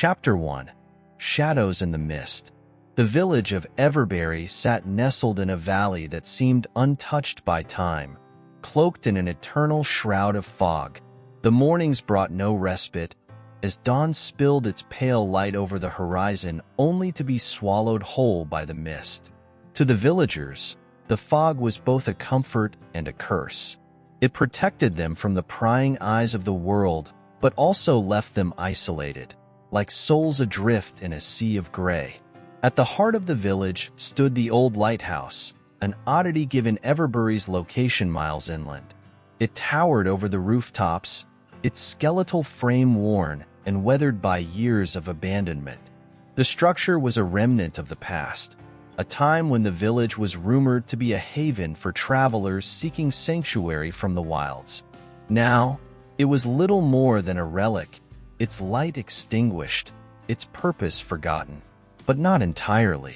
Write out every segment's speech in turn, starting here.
Chapter 1. Shadows in the Mist. The village of Everbury sat nestled in a valley that seemed untouched by time, cloaked in an eternal shroud of fog. The mornings brought no respite, as dawn spilled its pale light over the horizon only to be swallowed whole by the mist. To the villagers, the fog was both a comfort and a curse. It protected them from the prying eyes of the world, but also left them isolated, like souls adrift in a sea of gray. At the heart of the village stood the old lighthouse, an oddity given Everbury's location miles inland. It towered over the rooftops, its skeletal frame worn and weathered by years of abandonment. The structure was a remnant of the past, a time when the village was rumored to be a haven for travelers seeking sanctuary from the wilds. Now, it was little more than a relic, its light extinguished, its purpose forgotten. But not entirely.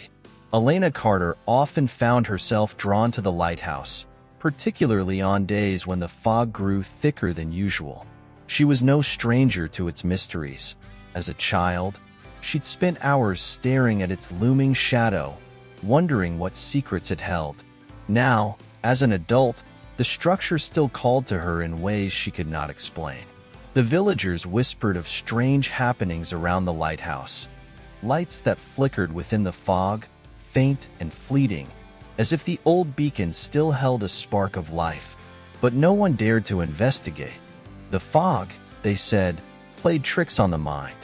Elena Carter often found herself drawn to the lighthouse, particularly on days when the fog grew thicker than usual. She was no stranger to its mysteries. As a child, she'd spent hours staring at its looming shadow, wondering what secrets it held. Now, as an adult, the structure still called to her in ways she could not explain. The villagers whispered of strange happenings around the lighthouse, lights that flickered within the fog, faint and fleeting, as if the old beacon still held a spark of life. But no one dared to investigate. The fog, they said, played tricks on the mind.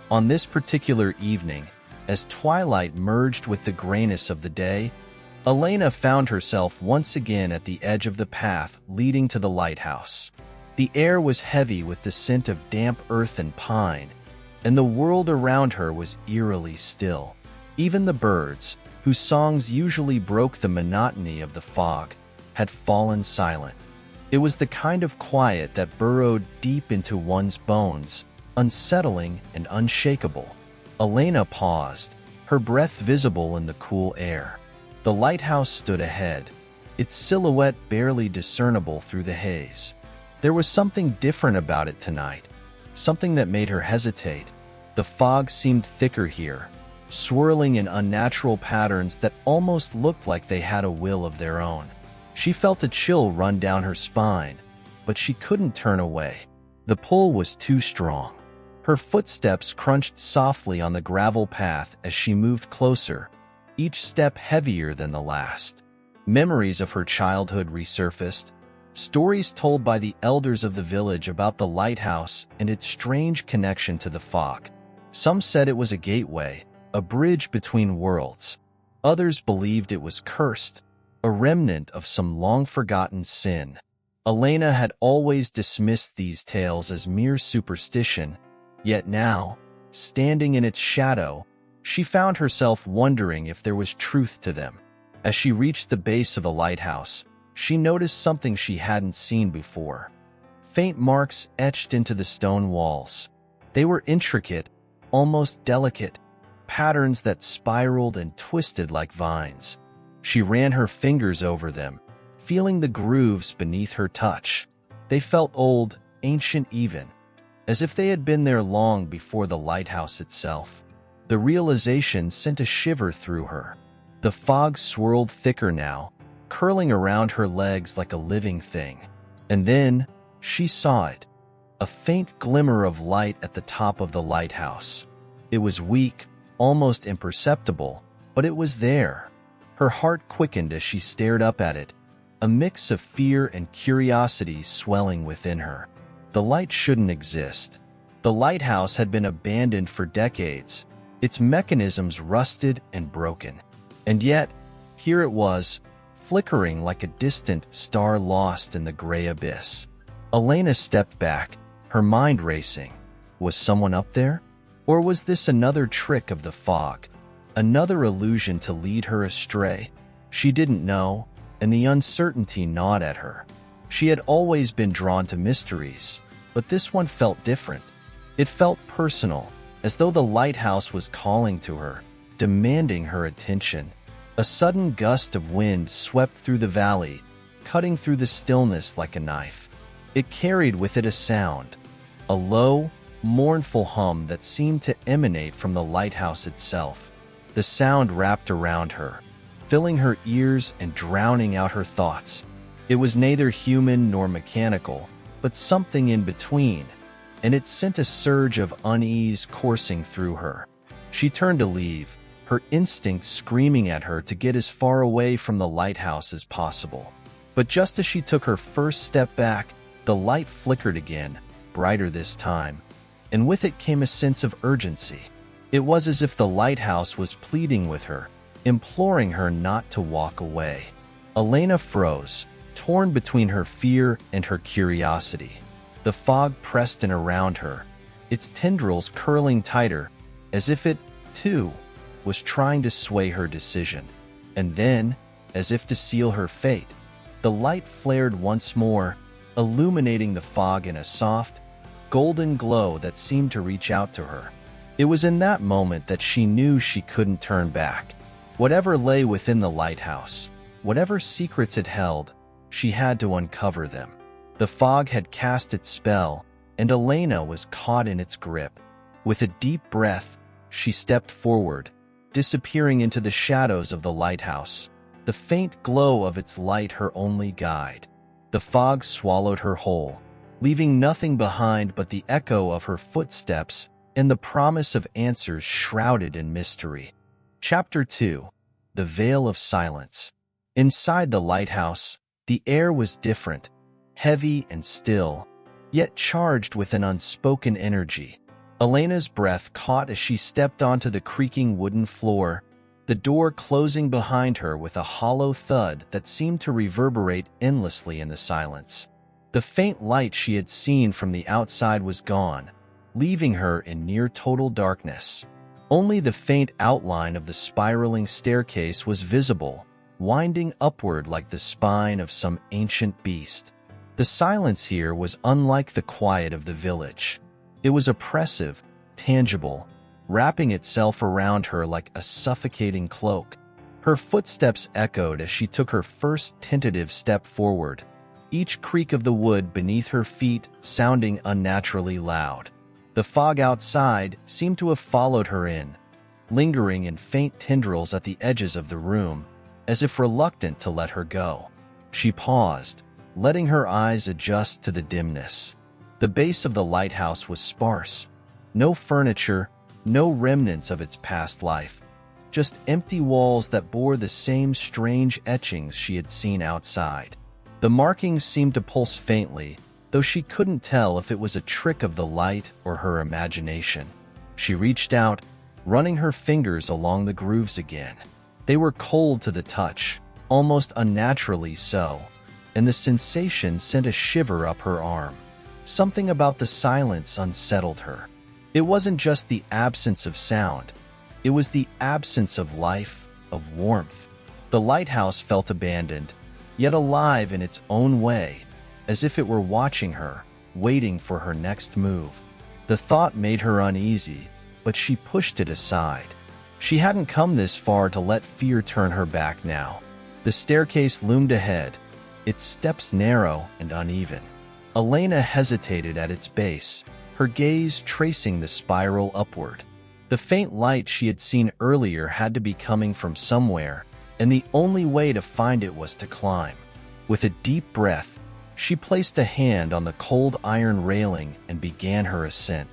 On this particular evening, as twilight merged with the grayness of the day, Elena found herself once again at the edge of the path leading to the lighthouse. The air was heavy with the scent of damp earth and pine, and the world around her was eerily still. Even the birds, whose songs usually broke the monotony of the fog, had fallen silent. It was the kind of quiet that burrowed deep into one's bones, unsettling and unshakable. Elena paused, her breath visible in the cool air. The lighthouse stood ahead, its silhouette barely discernible through the haze. There was something different about it tonight, something that made her hesitate. The fog seemed thicker here, swirling in unnatural patterns that almost looked like they had a will of their own. She felt a chill run down her spine, but she couldn't turn away. The pull was too strong. Her footsteps crunched softly on the gravel path as she moved closer, each step heavier than the last. Memories of her childhood resurfaced, stories told by the elders of the village about the lighthouse and its strange connection to the fog. Some said it was a gateway, a bridge between worlds. Others believed it was cursed, a remnant of some long-forgotten sin. Elena had always dismissed these tales as mere superstition, yet now, standing in its shadow, she found herself wondering if there was truth to them. As she reached the base of the lighthouse, she noticed something she hadn't seen before. Faint marks etched into the stone walls. They were intricate, almost delicate, patterns that spiraled and twisted like vines. She ran her fingers over them, feeling the grooves beneath her touch. They felt old, ancient even, as if they had been there long before the lighthouse itself. The realization sent a shiver through her. The fog swirled thicker now, curling around her legs like a living thing. And then, she saw it. A faint glimmer of light at the top of the lighthouse. It was weak, almost imperceptible, but it was there. Her heart quickened as she stared up at it, a mix of fear and curiosity swelling within her. The light shouldn't exist. The lighthouse had been abandoned for decades, its mechanisms rusted and broken. And yet, here it was, flickering like a distant star lost in the gray abyss. Elena stepped back, her mind racing. Was someone up there? Or was this another trick of the fog? Another illusion to lead her astray? She didn't know, and the uncertainty gnawed at her. She had always been drawn to mysteries, but this one felt different. It felt personal, as though the lighthouse was calling to her, demanding her attention. A sudden gust of wind swept through the valley, cutting through the stillness like a knife. It carried with it a sound, a low, mournful hum that seemed to emanate from the lighthouse itself. The sound wrapped around her, filling her ears and drowning out her thoughts. It was neither human nor mechanical, but something in between, and it sent a surge of unease coursing through her. She turned to leave, her instincts screaming at her to get as far away from the lighthouse as possible. But just as she took her first step back, the light flickered again, brighter this time, and with it came a sense of urgency. It was as if the lighthouse was pleading with her, imploring her not to walk away. Elena froze, torn between her fear and her curiosity. The fog pressed in around her, its tendrils curling tighter, as if it, too, was trying to sway her decision. And then, as if to seal her fate, the light flared once more, illuminating the fog in a soft, golden glow that seemed to reach out to her. It was in that moment that she knew she couldn't turn back. Whatever lay within the lighthouse, whatever secrets it held, she had to uncover them. The fog had cast its spell, and Elena was caught in its grip. With a deep breath, she stepped forward, disappearing into the shadows of the lighthouse, the faint glow of its light her only guide. The fog swallowed her whole, leaving nothing behind but the echo of her footsteps and the promise of answers shrouded in mystery. Chapter 2. The Veil of Silence. Inside the lighthouse, the air was different, heavy and still, yet charged with an unspoken energy. Elena's breath caught as she stepped onto the creaking wooden floor, the door closing behind her with a hollow thud that seemed to reverberate endlessly in the silence. The faint light she had seen from the outside was gone, leaving her in near total darkness. Only the faint outline of the spiraling staircase was visible, winding upward like the spine of some ancient beast. The silence here was unlike the quiet of the village. It was oppressive, tangible, wrapping itself around her like a suffocating cloak. Her footsteps echoed as she took her first tentative step forward, each creak of the wood beneath her feet sounding unnaturally loud. The fog outside seemed to have followed her in, lingering in faint tendrils at the edges of the room, as if reluctant to let her go. She paused, letting her eyes adjust to the dimness. The base of the lighthouse was sparse. No furniture, no remnants of its past life, just empty walls that bore the same strange etchings she had seen outside. The markings seemed to pulse faintly, though she couldn't tell if it was a trick of the light or her imagination. She reached out, running her fingers along the grooves again. They were cold to the touch, almost unnaturally so, and the sensation sent a shiver up her arm. Something about the silence unsettled her. It wasn't just the absence of sound. It was the absence of life, of warmth. The lighthouse felt abandoned, yet alive in its own way, as if it were watching her, waiting for her next move. The thought made her uneasy, but she pushed it aside. She hadn't come this far to let fear turn her back now. The staircase loomed ahead, its steps narrow and uneven. Elena hesitated at its base, her gaze tracing the spiral upward. The faint light she had seen earlier had to be coming from somewhere, and the only way to find it was to climb. With a deep breath, she placed a hand on the cold iron railing and began her ascent.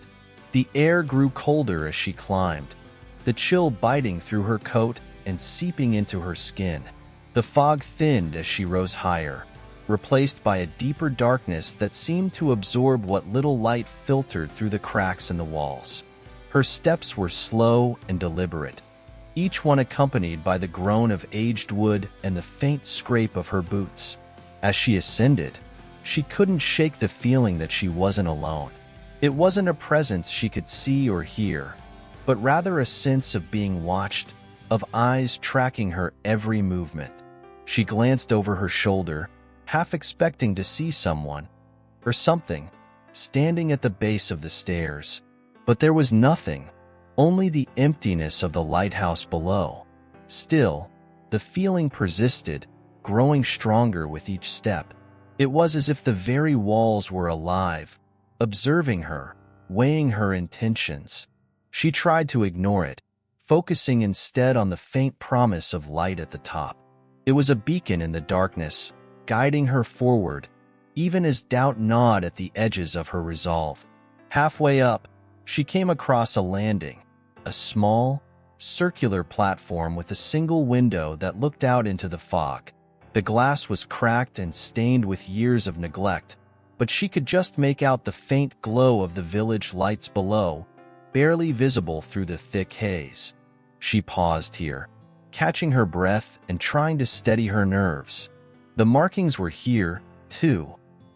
The air grew colder as she climbed, the chill biting through her coat and seeping into her skin. The fog thinned as she rose higher, replaced by a deeper darkness that seemed to absorb what little light filtered through the cracks in the walls. Her steps were slow and deliberate, each one accompanied by the groan of aged wood and the faint scrape of her boots. As she ascended, she couldn't shake the feeling that she wasn't alone. It wasn't a presence she could see or hear, but rather a sense of being watched, of eyes tracking her every movement. She glanced over her shoulder, half expecting to see someone, or something, standing at the base of the stairs. But there was nothing, only the emptiness of the lighthouse below. Still, the feeling persisted, growing stronger with each step. It was as if the very walls were alive, observing her, weighing her intentions. She tried to ignore it, focusing instead on the faint promise of light at the top. It was a beacon in the darkness, guiding her forward, even as doubt gnawed at the edges of her resolve. Halfway up, she came across a landing, a small, circular platform with a single window that looked out into the fog. The glass was cracked and stained with years of neglect, but she could just make out the faint glow of the village lights below, barely visible through the thick haze. She paused here, catching her breath and trying to steady her nerves. The markings were here, too,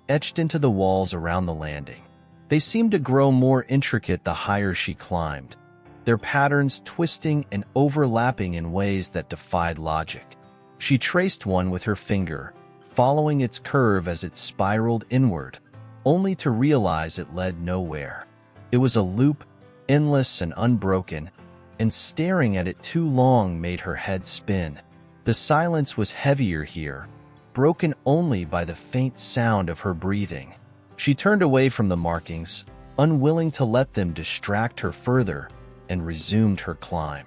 etched into the walls around the landing. They seemed to grow more intricate the higher she climbed, their patterns twisting and overlapping in ways that defied logic. She traced one with her finger, following its curve as it spiraled inward, only to realize it led nowhere. It was a loop, endless and unbroken, and staring at it too long made her head spin. The silence was heavier here, broken only by the faint sound of her breathing. She turned away from the markings, unwilling to let them distract her further, and resumed her climb.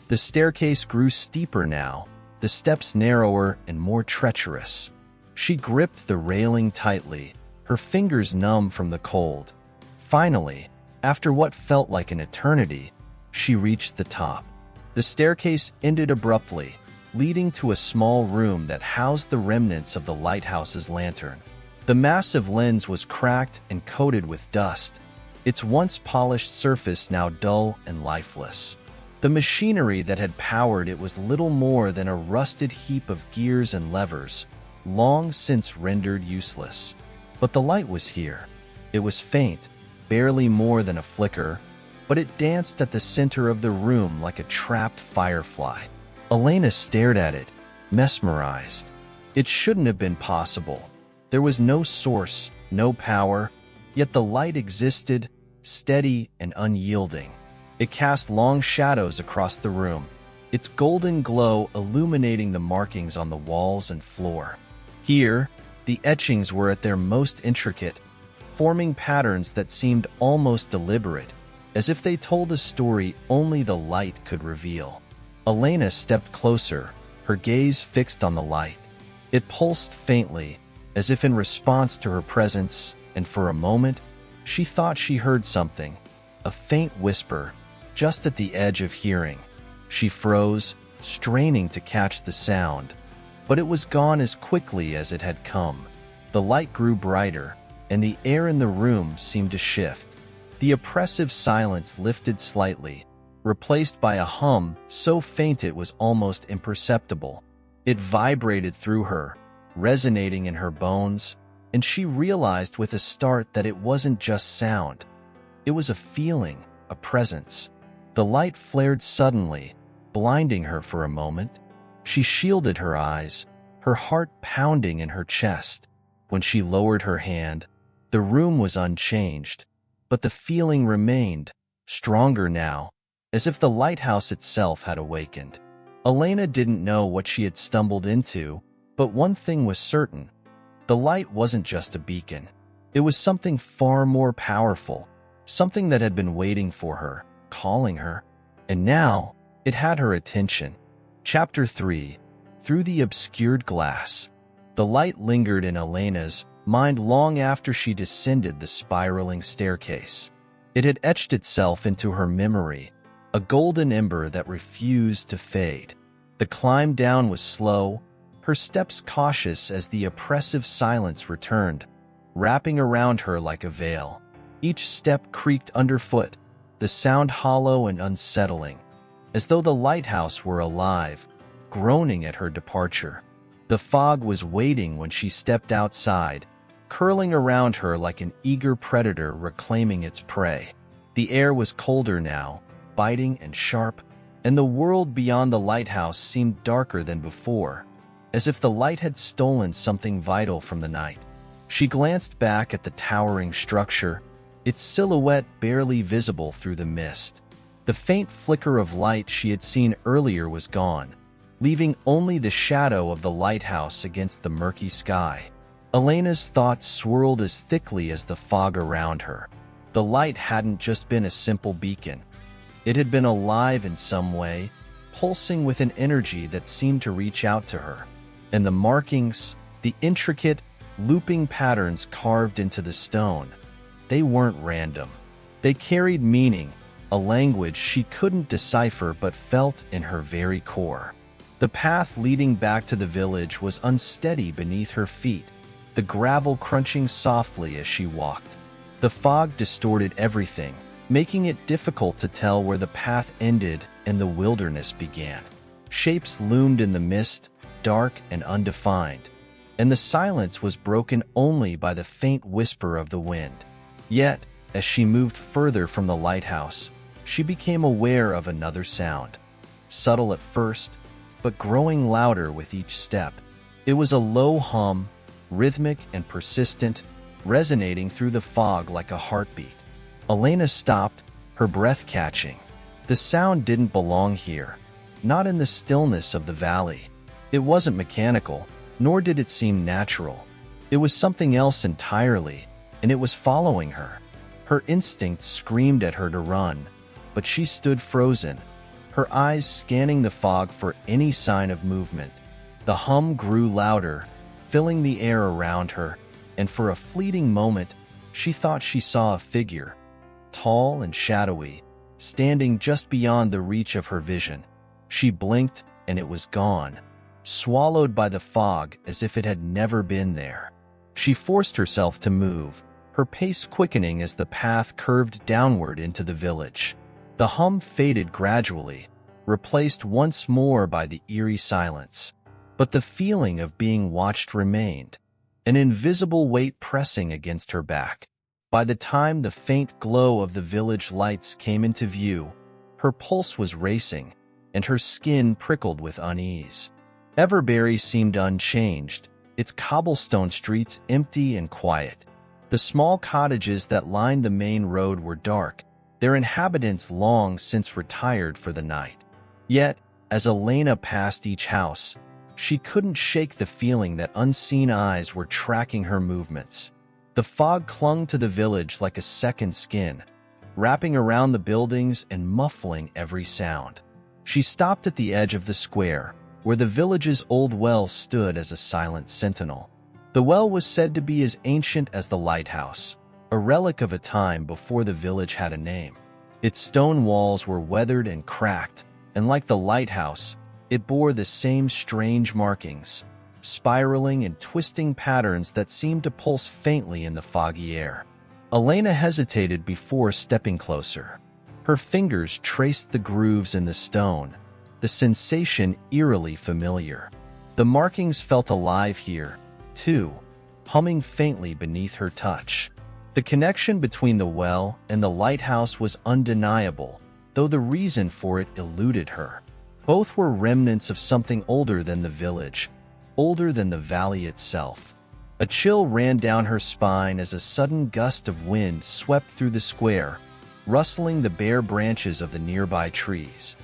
The staircase grew steeper now, the steps narrower and more treacherous. She gripped the railing tightly, her fingers numb from the cold. Finally, after what felt like an eternity, she reached the top. The staircase ended abruptly, leading to a small room that housed the remnants of the lighthouse's lantern. The massive lens was cracked and coated with dust, its once polished surface now dull and lifeless. The machinery that had powered it was little more than a rusted heap of gears and levers, long since rendered useless. But the light was here. It was faint, barely more than a flicker, but it danced at the center of the room like a trapped firefly. Elena stared at it, mesmerized. It shouldn't have been possible. There was no source, no power, yet the light existed, steady and unyielding. It cast long shadows across the room, its golden glow illuminating the markings on the walls and floor. Here, the etchings were at their most intricate, forming patterns that seemed almost deliberate, as if they told a story only the light could reveal. Elena stepped closer, her gaze fixed on the light. It pulsed faintly, as if in response to her presence, and for a moment, she thought she heard something, a faint whisper, just at the edge of hearing. She froze, straining to catch the sound, but it was gone as quickly as it had come. The light grew brighter, and the air in the room seemed to shift. The oppressive silence lifted slightly, replaced by a hum so faint it was almost imperceptible. It vibrated through her, resonating in her bones, and she realized with a start that it wasn't just sound. It was a feeling, a presence. The light flared suddenly, blinding her for a moment. She shielded her eyes, her heart pounding in her chest. When she lowered her hand, the room was unchanged, but the feeling remained, stronger now, as if the lighthouse itself had awakened. Elena didn't know what she had stumbled into, but one thing was certain. The light wasn't just a beacon. It was something far more powerful, something that had been waiting for her, calling her. And now, it had her attention. Chapter 3. Through the Obscured Glass. The light lingered in Elena's mind long after she descended the spiraling staircase. It had etched itself into her memory, a golden ember that refused to fade. The climb down was slow, her steps cautious as the oppressive silence returned, wrapping around her like a veil. Each step creaked underfoot, the sound hollow and unsettling, as though the lighthouse were alive, groaning at her departure. The fog was waiting when she stepped outside, curling around her like an eager predator reclaiming its prey. The air was colder now, biting and sharp, and the world beyond the lighthouse seemed darker than before, as if the light had stolen something vital from the night. She glanced back at the towering structure, its silhouette barely visible through the mist. The faint flicker of light she had seen earlier was gone, leaving only the shadow of the lighthouse against the murky sky. Elena's thoughts swirled as thickly as the fog around her. The light hadn't just been a simple beacon. It had been alive in some way, pulsing with an energy that seemed to reach out to her. And the markings, the intricate, looping patterns carved into the stone, they weren't random. They carried meaning, a language she couldn't decipher but felt in her very core. The path leading back to the village was unsteady beneath her feet, the gravel crunching softly as she walked. The fog distorted everything, making it difficult to tell where the path ended and the wilderness began. Shapes loomed in the mist, dark and undefined, and the silence was broken only by the faint whisper of the wind. Yet, as she moved further from the lighthouse, she became aware of another sound. Subtle at first, but growing louder with each step. It was a low hum, rhythmic and persistent, resonating through the fog like a heartbeat. Elena stopped, her breath catching. The sound didn't belong here, not in the stillness of the valley. It wasn't mechanical, nor did it seem natural. It was something else entirely, and it was following her. Her instincts screamed at her to run, but she stood frozen, her eyes scanning the fog for any sign of movement. The hum grew louder, filling the air around her, and for a fleeting moment, she thought she saw a figure, tall and shadowy, standing just beyond the reach of her vision. She blinked, and it was gone, swallowed by the fog as if it had never been there. She forced herself to move, her pace quickening as the path curved downward into the village. The hum faded gradually, replaced once more by the eerie silence. But the feeling of being watched remained, an invisible weight pressing against her back. By the time the faint glow of the village lights came into view, her pulse was racing, and her skin prickled with unease. Everbury seemed unchanged, its cobblestone streets empty and quiet. The small cottages that lined the main road were dark, their inhabitants long since retired for the night. Yet, as Elena passed each house, she couldn't shake the feeling that unseen eyes were tracking her movements. The fog clung to the village like a second skin, wrapping around the buildings and muffling every sound. She stopped at the edge of the square, where the village's old well stood as a silent sentinel. The well was said to be as ancient as the lighthouse, a relic of a time before the village had a name. Its stone walls were weathered and cracked, and like the lighthouse, it bore the same strange markings, spiraling and twisting patterns that seemed to pulse faintly in the foggy air. Elena hesitated before stepping closer. Her fingers traced the grooves in the stone, the sensation eerily familiar. The markings felt alive here, too, humming faintly beneath her touch. The connection between the well and the lighthouse was undeniable, though the reason for it eluded her. Both were remnants of something older than the village, older than the valley itself. A chill ran down her spine as a sudden gust of wind swept through the square, rustling the bare branches of the nearby trees.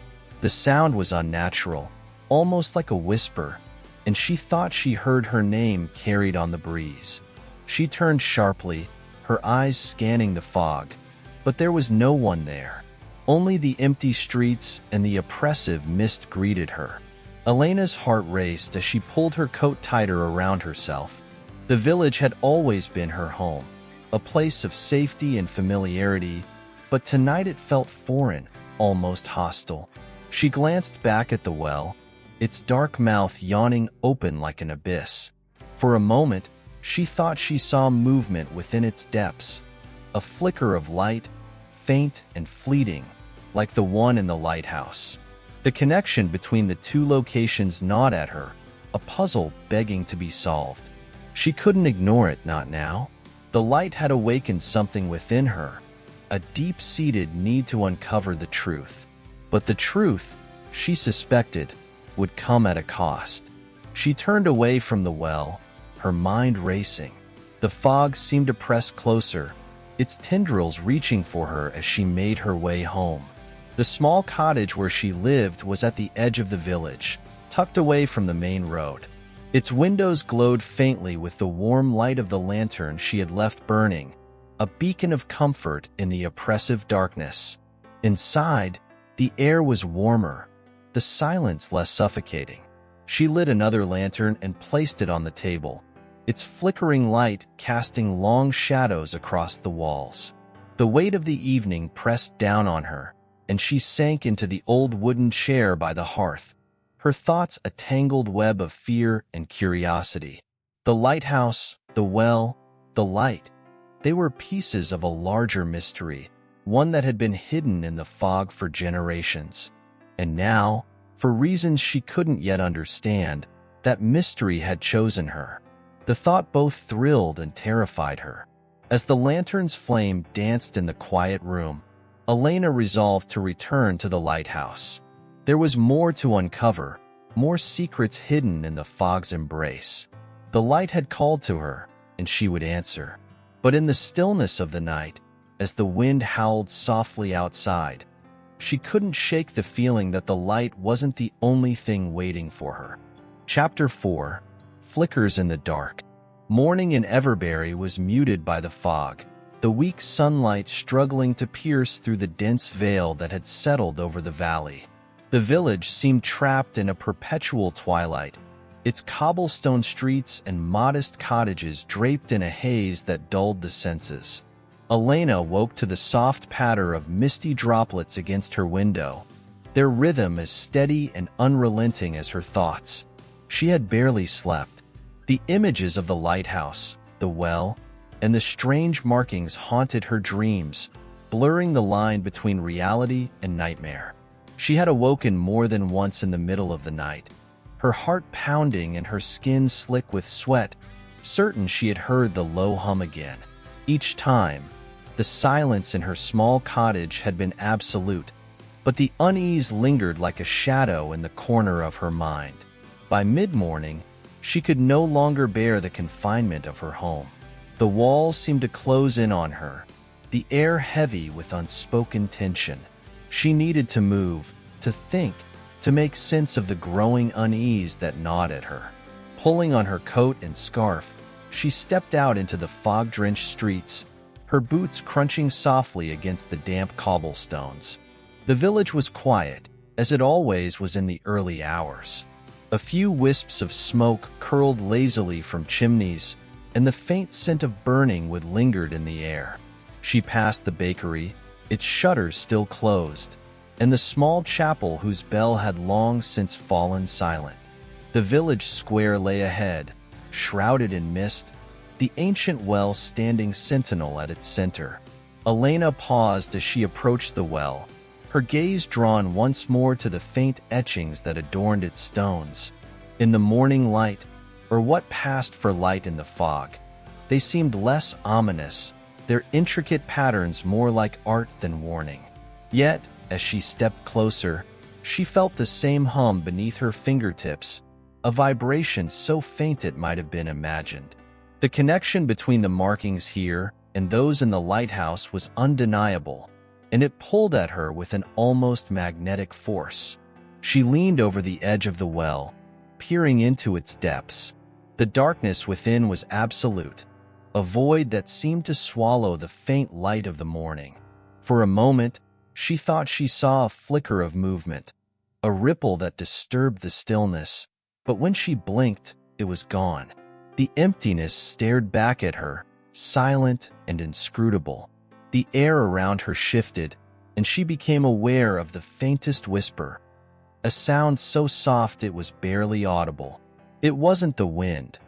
The sound was unnatural, almost like a whisper, and she thought she heard her name carried on the breeze. She turned sharply, her eyes scanning the fog, but there was no one there. Only the empty streets and the oppressive mist greeted her. Elena's heart raced as she pulled her coat tighter around herself. The village had always been her home, a place of safety and familiarity, but tonight it felt foreign, almost hostile. She glanced back at the well, its dark mouth yawning open like an abyss. For a moment, she thought she saw movement within its depths, a flicker of light, faint and fleeting, like the one in the lighthouse. The connection between the two locations gnawed at her, a puzzle begging to be solved. She couldn't ignore it, not now. The light had awakened something within her, a deep-seated need to uncover the truth. But the truth, she suspected, would come at a cost. She turned away from the well, her mind racing. The fog seemed to press closer, its tendrils reaching for her as she made her way home. The small cottage where she lived was at the edge of the village, tucked away from the main road. Its windows glowed faintly with the warm light of the lantern she had left burning, a beacon of comfort in the oppressive darkness. Inside, the air was warmer, the silence less suffocating. She lit another lantern and placed it on the table, its flickering light casting long shadows across the walls. The weight of the evening pressed down on her, and she sank into the old wooden chair by the hearth, her thoughts a tangled web of fear and curiosity. The lighthouse, the well, the light, they were pieces of a larger mystery, one that had been hidden in the fog for generations. And now, for reasons she couldn't yet understand, that mystery had chosen her. The thought both thrilled and terrified her. As the lantern's flame danced in the quiet room, Elena resolved to return to the lighthouse. There was more to uncover, more secrets hidden in the fog's embrace. The light had called to her, and she would answer. But in the stillness of the night, as the wind howled softly outside, she couldn't shake the feeling that the light wasn't the only thing waiting for her. Chapter 4. Flickers in the Dark. Morning in Everbury was muted by the fog, the weak sunlight struggling to pierce through the dense veil that had settled over the valley. The village seemed trapped in a perpetual twilight, its cobblestone streets and modest cottages draped in a haze that dulled the senses. Elena woke to the soft patter of misty droplets against her window, their rhythm as steady and unrelenting as her thoughts. She had barely slept. The images of the lighthouse, the well, and the strange markings haunted her dreams, blurring the line between reality and nightmare. She had awoken more than once in the middle of the night, her heart pounding and her skin slick with sweat, certain she had heard the low hum again. Each time, the silence in her small cottage had been absolute, but the unease lingered like a shadow in the corner of her mind. By mid-morning, she could no longer bear the confinement of her home. The walls seemed to close in on her, the air heavy with unspoken tension. She needed to move, to think, to make sense of the growing unease that gnawed at her. Pulling on her coat and scarf, she stepped out into the fog-drenched streets, her boots crunching softly against the damp cobblestones. The village was quiet, as it always was in the early hours. A few wisps of smoke curled lazily from chimneys, and the faint scent of burning wood lingered in the air. She passed the bakery, its shutters still closed, and the small chapel whose bell had long since fallen silent. The village square lay ahead, shrouded in mist, the ancient well standing sentinel at its center. Elena paused as she approached the well, her gaze drawn once more to the faint etchings that adorned its stones. In the morning light, or what passed for light in the fog, they seemed less ominous, their intricate patterns more like art than warning. Yet, as she stepped closer, she felt the same hum beneath her fingertips, a vibration so faint it might have been imagined. The connection between the markings here and those in the lighthouse was undeniable, and it pulled at her with an almost magnetic force. She leaned over the edge of the well, peering into its depths. The darkness within was absolute, a void that seemed to swallow the faint light of the morning. For a moment, she thought she saw a flicker of movement, a ripple that disturbed the stillness, but when she blinked, it was gone. The emptiness stared back at her, silent and inscrutable. The air around her shifted, and she became aware of the faintest whisper, a sound so soft it was barely audible. It wasn't the wind.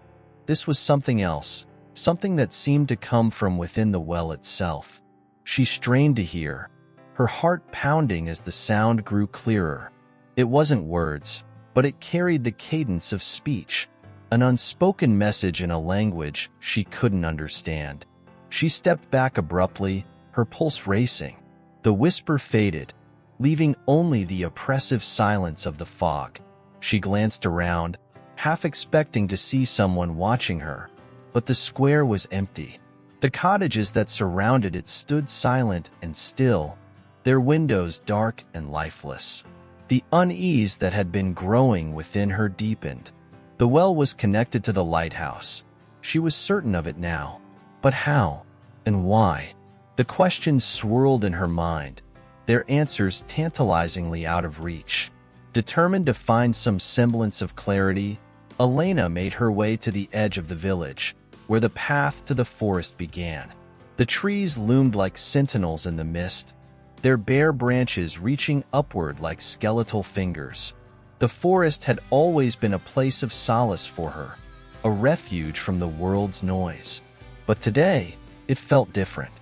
This was something else, something that seemed to come from within the well itself. She strained to hear, her heart pounding as the sound grew clearer. It wasn't words, but it carried the cadence of speech, an unspoken message in a language she couldn't understand. She stepped back abruptly, her pulse racing. The whisper faded, leaving only the oppressive silence of the fog. She glanced around, half expecting to see someone watching her, but the square was empty. The cottages that surrounded it stood silent and still, their windows dark and lifeless. The unease that had been growing within her deepened. The well was connected to the lighthouse. She was certain of it now. But how? And why? The questions swirled in her mind, their answers tantalizingly out of reach. Determined to find some semblance of clarity, Elena made her way to the edge of the village, where the path to the forest began. The trees loomed like sentinels in the mist, their bare branches reaching upward like skeletal fingers. The forest had always been a place of solace for her, a refuge from the world's noise. But today, it felt different.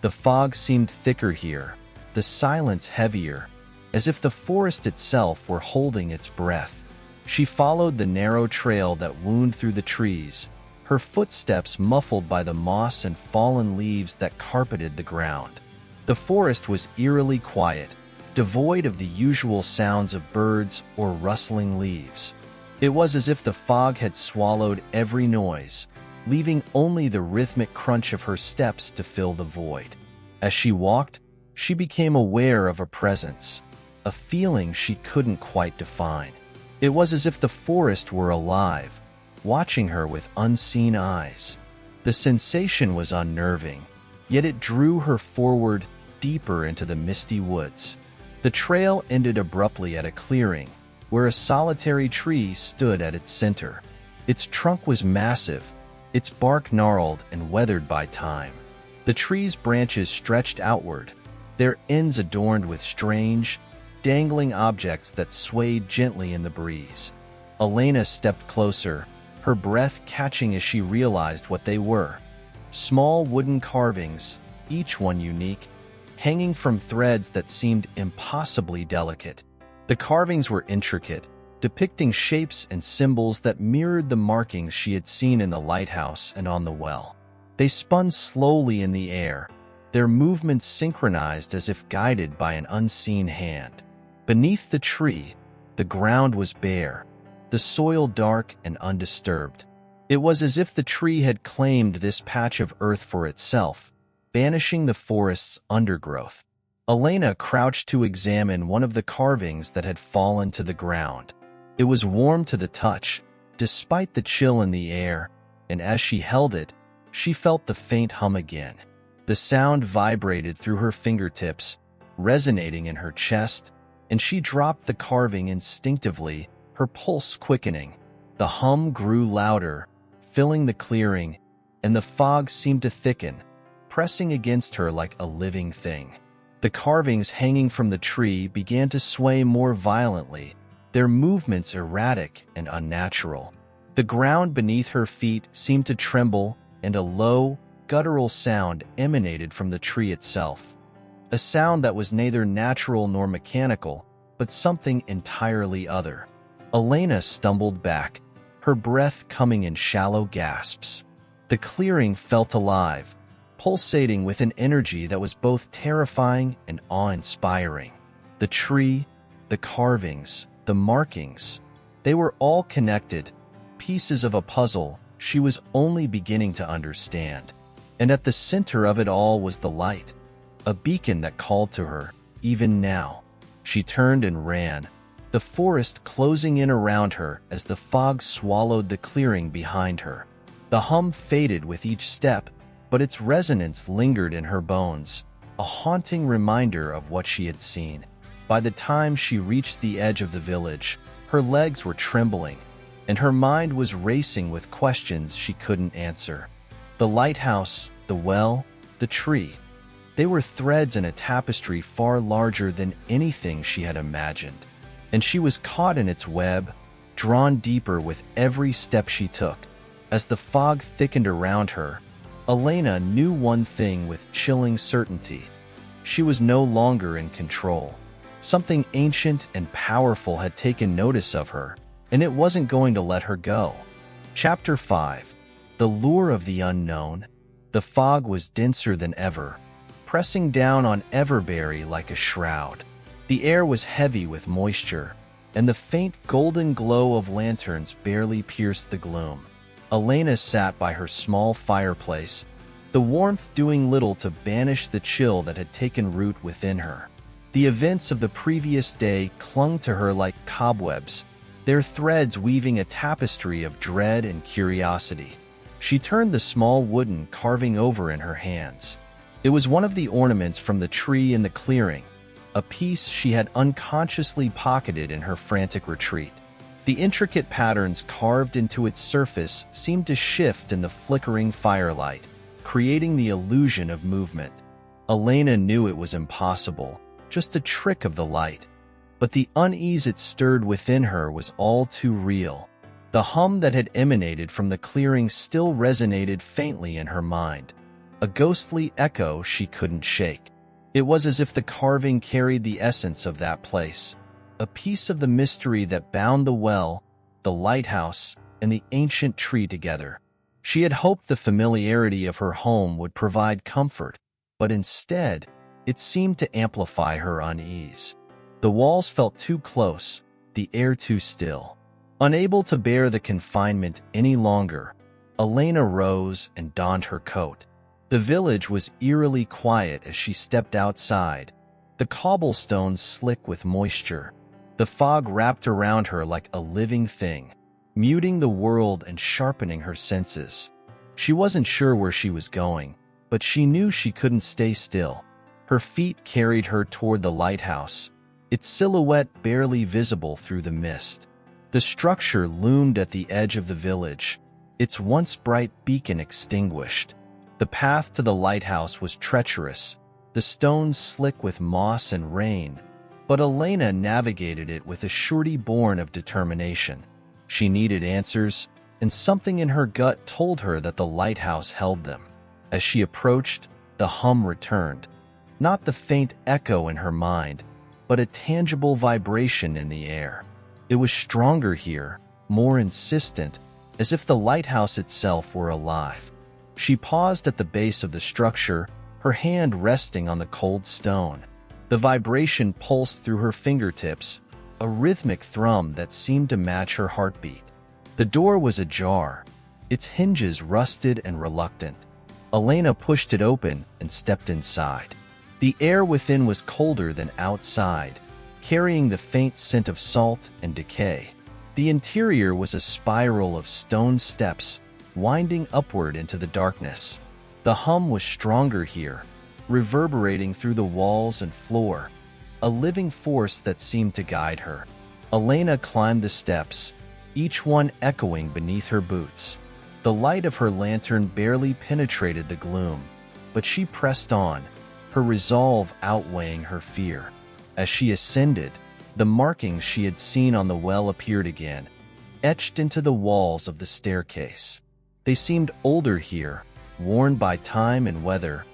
The fog seemed thicker here, the silence heavier, as if the forest itself were holding its breath. She followed the narrow trail that wound through the trees, her footsteps muffled by the moss and fallen leaves that carpeted the ground. The forest was eerily quiet, devoid of the usual sounds of birds or rustling leaves. It was as if the fog had swallowed every noise, leaving only the rhythmic crunch of her steps to fill the void. As she walked, she became aware of a presence, a feeling she couldn't quite define. It was as if the forest were alive, watching her with unseen eyes. The sensation was unnerving, yet it drew her forward, deeper into the misty woods. The trail ended abruptly at a clearing, where a solitary tree stood at its center. Its trunk was massive, its bark gnarled and weathered by time. The tree's branches stretched outward, their ends adorned with strange, dangling objects that swayed gently in the breeze. Elena stepped closer, her breath catching as she realized what they were. Small wooden carvings, each one unique, hanging from threads that seemed impossibly delicate. The carvings were intricate, depicting shapes and symbols that mirrored the markings she had seen in the lighthouse and on the well. They spun slowly in the air, their movements synchronized as if guided by an unseen hand. Beneath the tree, the ground was bare, the soil dark and undisturbed. It was as if the tree had claimed this patch of earth for itself, banishing the forest's undergrowth. Elena crouched to examine one of the carvings that had fallen to the ground. It was warm to the touch, despite the chill in the air, and as she held it, she felt the faint hum again. The sound vibrated through her fingertips, resonating in her chest, and she dropped the carving instinctively, her pulse quickening. The hum grew louder, filling the clearing, and the fog seemed to thicken, pressing against her like a living thing. The carvings hanging from the tree began to sway more violently, their movements erratic and unnatural. The ground beneath her feet seemed to tremble, and a low, guttural sound emanated from the tree itself. A sound that was neither natural nor mechanical, but something entirely other. Elena stumbled back, her breath coming in shallow gasps. The clearing felt alive, pulsating with an energy that was both terrifying and awe-inspiring. The tree, the carvings, the markings, they were all connected, pieces of a puzzle she was only beginning to understand. And at the center of it all was the light, a beacon that called to her, even now. She turned and ran, the forest closing in around her as the fog swallowed the clearing behind her. The hum faded with each step, but its resonance lingered in her bones, a haunting reminder of what she had seen. By the time she reached the edge of the village, her legs were trembling, and her mind was racing with questions she couldn't answer. The lighthouse, the well, the tree. They were threads in a tapestry far larger than anything she had imagined, and she was caught in its web, drawn deeper with every step she took. As the fog thickened around her, Elena knew one thing with chilling certainty. She was no longer in control. Something ancient and powerful had taken notice of her, and it wasn't going to let her go. Chapter 5. The Lure of the Unknown. The fog was denser than ever, pressing down on Everberry like a shroud. The air was heavy with moisture, and the faint golden glow of lanterns barely pierced the gloom. Elena sat by her small fireplace, the warmth doing little to banish the chill that had taken root within her. The events of the previous day clung to her like cobwebs, their threads weaving a tapestry of dread and curiosity. She turned the small wooden carving over in her hands. It was one of the ornaments from the tree in the clearing, a piece she had unconsciously pocketed in her frantic retreat. The intricate patterns carved into its surface seemed to shift in the flickering firelight, creating the illusion of movement. Elena knew it was impossible, just a trick of the light. But the unease it stirred within her was all too real. The hum that had emanated from the clearing still resonated faintly in her mind, a ghostly echo she couldn't shake. It was as if the carving carried the essence of that place, a piece of the mystery that bound the well, the lighthouse, and the ancient tree together. She had hoped the familiarity of her home would provide comfort, but instead, it seemed to amplify her unease. The walls felt too close, the air too still. Unable to bear the confinement any longer, Elena rose and donned her coat. The village was eerily quiet as she stepped outside, the cobblestones slick with moisture. The fog wrapped around her like a living thing, muting the world and sharpening her senses. She wasn't sure where she was going, but she knew she couldn't stay still. Her feet carried her toward the lighthouse, its silhouette barely visible through the mist. The structure loomed at the edge of the village, its once bright beacon extinguished. The path to the lighthouse was treacherous, the stones slick with moss and rain, but Elena navigated it with a surety born of determination. She needed answers, and something in her gut told her that the lighthouse held them. As she approached, the hum returned, not the faint echo in her mind, but a tangible vibration in the air. It was stronger here, more insistent, as if the lighthouse itself were alive. She paused at the base of the structure, her hand resting on the cold stone. The vibration pulsed through her fingertips, a rhythmic thrum that seemed to match her heartbeat. The door was ajar, its hinges rusted and reluctant. Elena pushed it open and stepped inside. The air within was colder than outside, carrying the faint scent of salt and decay. The interior was a spiral of stone steps, winding upward into the darkness. The hum was stronger here, reverberating through the walls and floor, a living force that seemed to guide her. Elena climbed the steps, each one echoing beneath her boots. The light of her lantern barely penetrated the gloom, but she pressed on, her resolve outweighing her fear. As she ascended, the markings she had seen on the well appeared again, etched into the walls of the staircase. They seemed older here, worn by time and weather,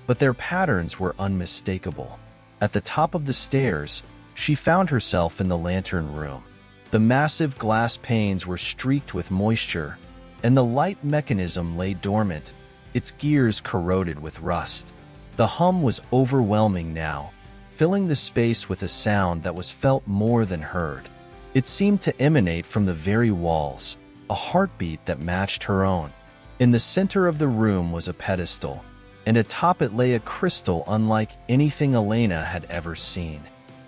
but their patterns were unmistakable. At the top of the stairs, she found herself in the lantern room. The massive glass panes were streaked with moisture, and the light mechanism lay dormant, its gears corroded with rust. The hum was overwhelming now, filling the space with a sound that was felt more than heard. It seemed to emanate from the very walls, a heartbeat that matched her own. In the center of the room was a pedestal, and atop it lay a crystal unlike anything Elena had ever seen.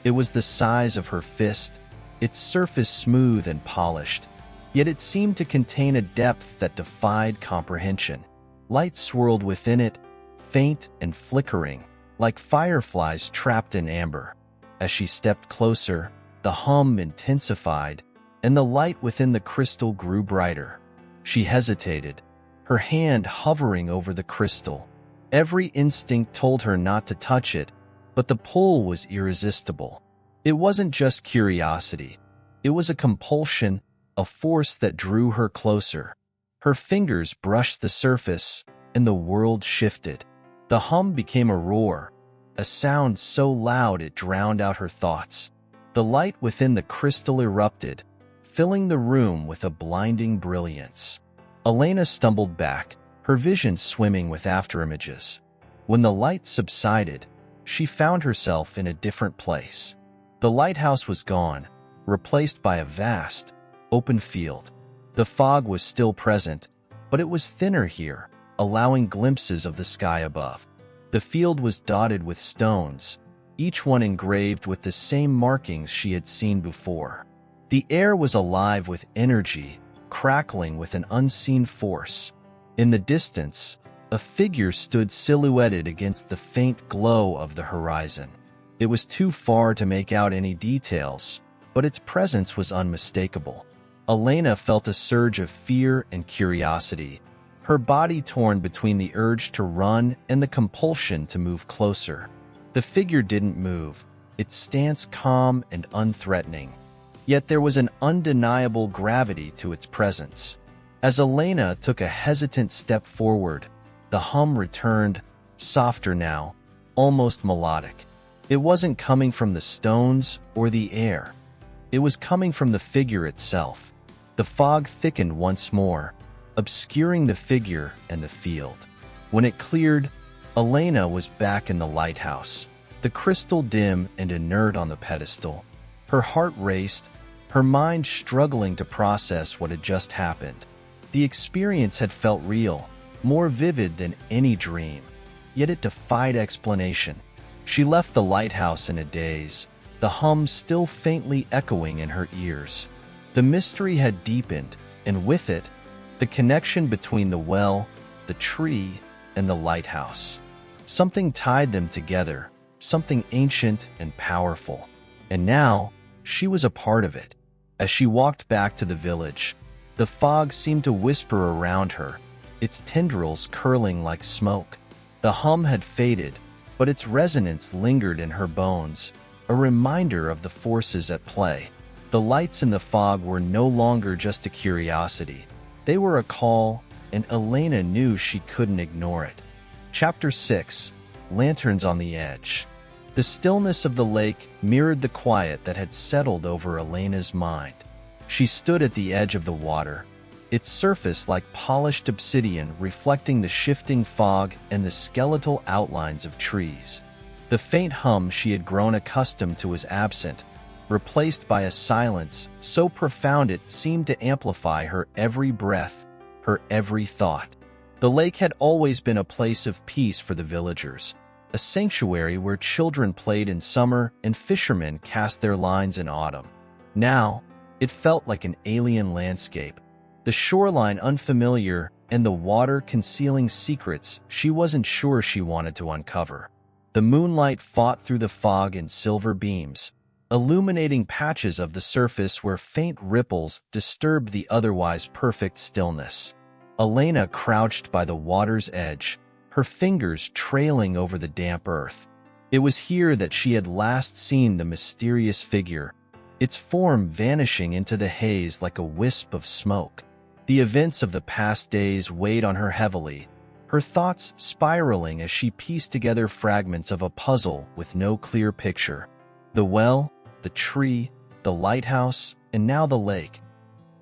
It was the size of her fist, its surface smooth and polished, yet it seemed to contain a depth that defied comprehension. Light swirled within it, faint and flickering, like fireflies trapped in amber. As she stepped closer, the hum intensified, and the light within the crystal grew brighter. She hesitated, her hand hovering over the crystal. Every instinct told her not to touch it, but the pull was irresistible. It wasn't just curiosity. It was a compulsion, a force that drew her closer. Her fingers brushed the surface, and the world shifted. The hum became a roar, a sound so loud it drowned out her thoughts. The light within the crystal erupted, filling the room with a blinding brilliance. Elena stumbled back, her vision swimming with afterimages. When the light subsided, she found herself in a different place. The lighthouse was gone, replaced by a vast, open field. The fog was still present, but it was thinner here, allowing glimpses of the sky above. The field was dotted with stones, each one engraved with the same markings she had seen before. The air was alive with energy, crackling with an unseen force. In the distance, a figure stood silhouetted against the faint glow of the horizon. It was too far to make out any details, but its presence was unmistakable. Elena felt a surge of fear and curiosity, her body torn between the urge to run and the compulsion to move closer. The figure didn't move, its stance calm and unthreatening. Yet there was an undeniable gravity to its presence. As Elena took a hesitant step forward, the hum returned, softer now, almost melodic. It wasn't coming from the stones or the air. It was coming from the figure itself. The fog thickened once more, obscuring the figure and the field. When it cleared, Elena was back in the lighthouse, the crystal dim and inert on the pedestal. Her heart raced, her mind struggling to process what had just happened. The experience had felt real, more vivid than any dream, yet it defied explanation. She left the lighthouse in a daze, the hum still faintly echoing in her ears. The mystery had deepened, and with it, the connection between the well, the tree, and the lighthouse. Something tied them together, something ancient and powerful. And now, she was a part of it. As she walked back to the village, the fog seemed to whisper around her, its tendrils curling like smoke. The hum had faded, but its resonance lingered in her bones, a reminder of the forces at play. The lights in the fog were no longer just a curiosity. They were a call, and Elena knew she couldn't ignore it. Chapter 6: Lanterns on the Edge. The stillness of the lake mirrored the quiet that had settled over Elena's mind. She stood at the edge of the water, its surface like polished obsidian reflecting the shifting fog and the skeletal outlines of trees. The faint hum she had grown accustomed to was absent, replaced by a silence so profound it seemed to amplify her every breath, her every thought. The lake had always been a place of peace for the villagers, a sanctuary where children played in summer and fishermen cast their lines in autumn. Now, it felt like an alien landscape, the shoreline unfamiliar and the water concealing secrets she wasn't sure she wanted to uncover. The moonlight fought through the fog in silver beams, illuminating patches of the surface where faint ripples disturbed the otherwise perfect stillness. Elena crouched by the water's edge, her fingers trailing over the damp earth. It was here that she had last seen the mysterious figure, its form vanishing into the haze like a wisp of smoke. The events of the past days weighed on her heavily, her thoughts spiraling as she pieced together fragments of a puzzle with no clear picture. The well, the tree, the lighthouse, and now the lake.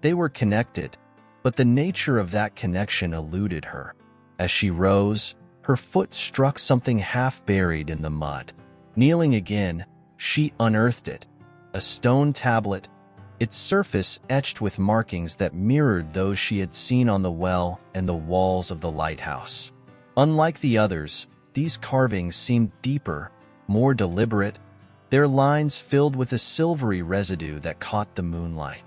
They were connected, but the nature of that connection eluded her. As she rose, her foot struck something half buried in the mud. Kneeling again, she unearthed it. A stone tablet, its surface etched with markings that mirrored those she had seen on the well and the walls of the lighthouse. Unlike the others, these carvings seemed deeper, more deliberate, their lines filled with a silvery residue that caught the moonlight.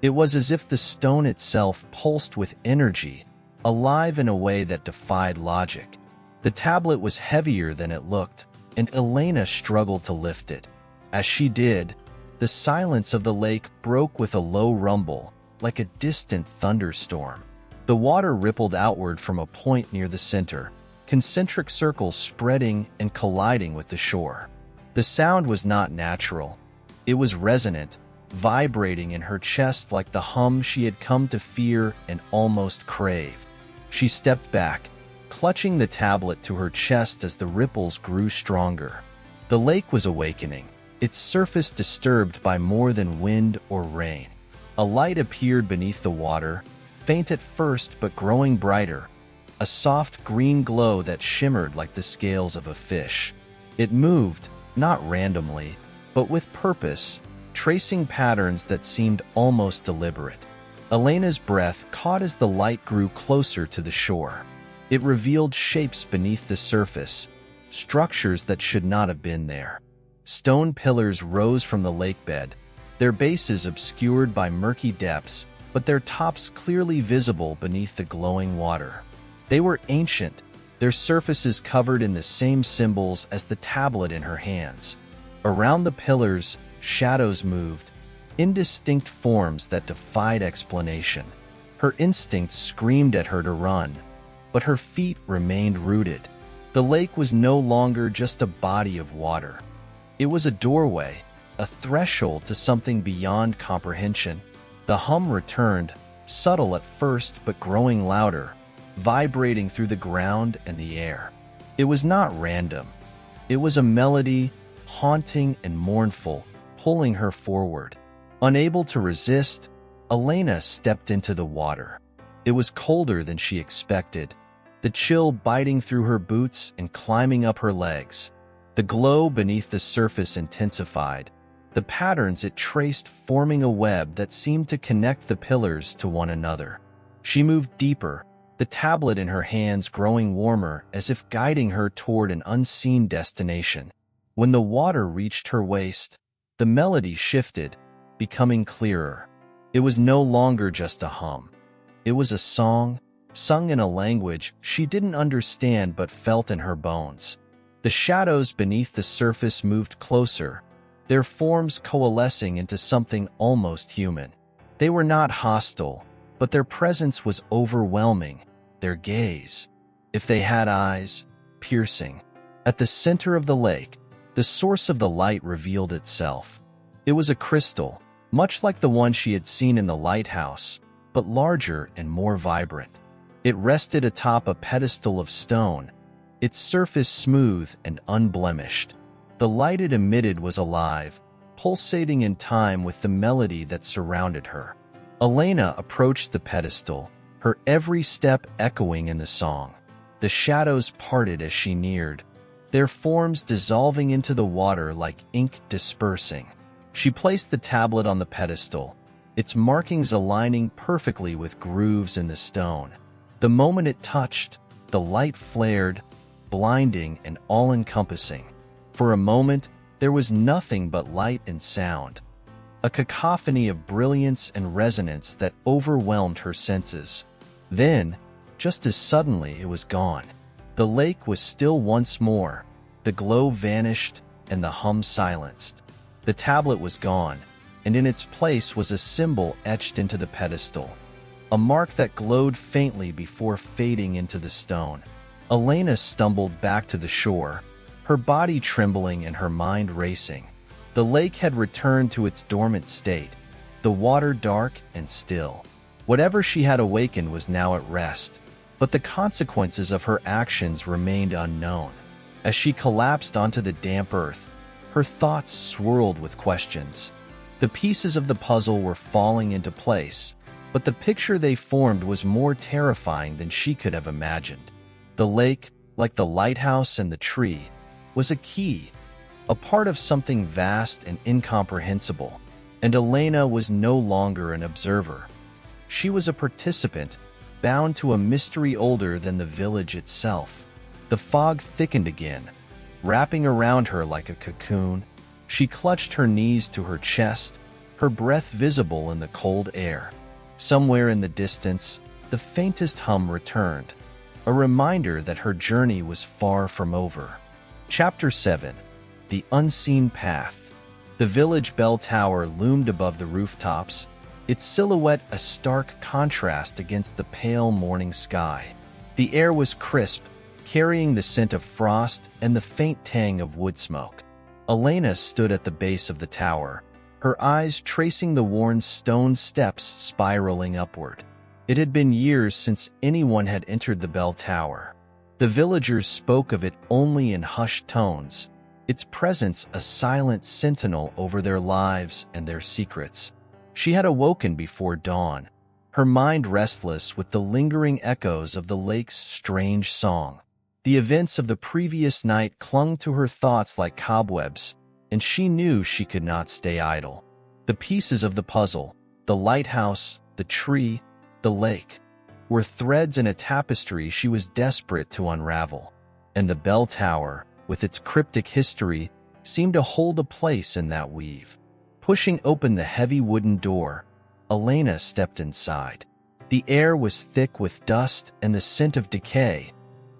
It was as if the stone itself pulsed with energy, alive in a way that defied logic. The tablet was heavier than it looked, and Elena struggled to lift it. As she did, the silence of the lake broke with a low rumble, like a distant thunderstorm. The water rippled outward from a point near the center, concentric circles spreading and colliding with the shore. The sound was not natural. It was resonant, vibrating in her chest like the hum she had come to fear and almost crave. She stepped back, clutching the tablet to her chest as the ripples grew stronger. The lake was awakening, its surface disturbed by more than wind or rain. A light appeared beneath the water, faint at first but growing brighter, a soft green glow that shimmered like the scales of a fish. It moved, not randomly, but with purpose, tracing patterns that seemed almost deliberate. Elena's breath caught as the light grew closer to the shore. It revealed shapes beneath the surface, structures that should not have been there. Stone pillars rose from the lakebed, their bases obscured by murky depths, but their tops clearly visible beneath the glowing water. They were ancient, their surfaces covered in the same symbols as the tablet in her hands. Around the pillars, shadows moved, indistinct forms that defied explanation. Her instincts screamed at her to run, but her feet remained rooted. The lake was no longer just a body of water. It was a doorway, a threshold to something beyond comprehension. The hum returned, subtle at first but growing louder, vibrating through the ground and the air. It was not random. It was a melody, haunting and mournful, pulling her forward. Unable to resist, Elena stepped into the water. It was colder than she expected, the chill biting through her boots and climbing up her legs. The glow beneath the surface intensified, the patterns it traced forming a web that seemed to connect the pillars to one another. She moved deeper, the tablet in her hands growing warmer as if guiding her toward an unseen destination. When the water reached her waist, the melody shifted, becoming clearer. It was no longer just a hum. It was a song, sung in a language she didn't understand but felt in her bones. The shadows beneath the surface moved closer, their forms coalescing into something almost human. They were not hostile, but their presence was overwhelming, their gaze, if they had eyes, piercing. At the center of the lake, the source of the light revealed itself. It was a crystal, much like the one she had seen in the lighthouse, but larger and more vibrant. It rested atop a pedestal of stone, its surface smooth and unblemished. The light it emitted was alive, pulsating in time with the melody that surrounded her. Elena approached the pedestal, her every step echoing in the song. The shadows parted as she neared, their forms dissolving into the water like ink dispersing. She placed the tablet on the pedestal, its markings aligning perfectly with grooves in the stone. The moment it touched, the light flared, blinding and all-encompassing. For a moment, there was nothing but light and sound, a cacophony of brilliance and resonance that overwhelmed her senses. Then, just as suddenly, it was gone. The lake was still once more, the glow vanished, and the hum silenced. The tablet was gone, and in its place was a symbol etched into the pedestal, a mark that glowed faintly before fading into the stone. Elena stumbled back to the shore, her body trembling and her mind racing. The lake had returned to its dormant state, the water dark and still. Whatever she had awakened was now at rest, but the consequences of her actions remained unknown. As she collapsed onto the damp earth, her thoughts swirled with questions. The pieces of the puzzle were falling into place, but the picture they formed was more terrifying than she could have imagined. The lake, like the lighthouse and the tree, was a key, a part of something vast and incomprehensible, and Elena was no longer an observer. She was a participant, bound to a mystery older than the village itself. The fog thickened again, wrapping around her like a cocoon. She clutched her knees to her chest, her breath visible in the cold air. Somewhere in the distance, the faintest hum returned, a reminder that her journey was far from over. Chapter 7. The Unseen Path. The village bell tower loomed above the rooftops, its silhouette a stark contrast against the pale morning sky. The air was crisp, carrying the scent of frost and the faint tang of wood smoke. Elena stood at the base of the tower, her eyes tracing the worn stone steps spiraling upward. It had been years since anyone had entered the bell tower. The villagers spoke of it only in hushed tones, its presence a silent sentinel over their lives and their secrets. She had awoken before dawn, her mind restless with the lingering echoes of the lake's strange song. The events of the previous night clung to her thoughts like cobwebs, and she knew she could not stay idle. The pieces of the puzzle, the lighthouse, the tree, the lake, were threads in a tapestry she was desperate to unravel. And the bell tower, with its cryptic history, seemed to hold a place in that weave. Pushing open the heavy wooden door, Elena stepped inside. The air was thick with dust and the scent of decay,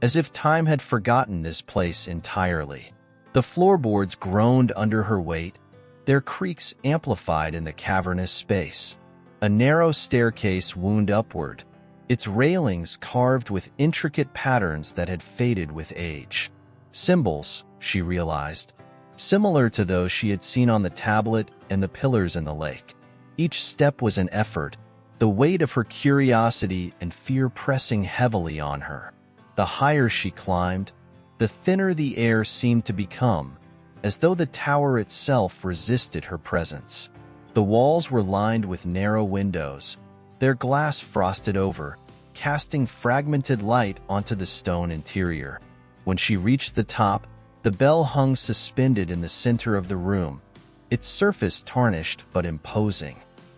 as if time had forgotten this place entirely. The floorboards groaned under her weight, their creaks amplified in the cavernous space. A narrow staircase wound upward, its railings carved with intricate patterns that had faded with age. Symbols, she realized, similar to those she had seen on the tablet and the pillars in the lake. Each step was an effort, the weight of her curiosity and fear pressing heavily on her. The higher she climbed, the thinner the air seemed to become, as though the tower itself resisted her presence. The walls were lined with narrow windows, their glass frosted over, casting fragmented light onto the stone interior. When she reached the top, the bell hung suspended in the center of the room, its surface tarnished but imposing.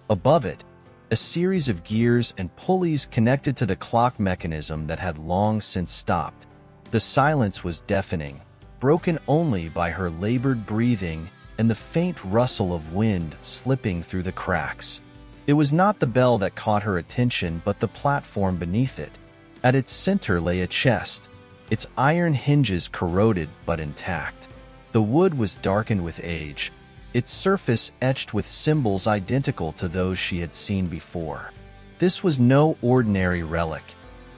Above it, a series of gears and pulleys connected to the clock mechanism that had long since stopped. The silence was deafening, broken only by her labored breathing and the faint rustle of wind slipping through the cracks. It was not the bell that caught her attention, but the platform beneath it. At its center lay a chest, its iron hinges corroded but intact. The wood was darkened with age, its surface etched with symbols identical to those she had seen before. This was no ordinary relic.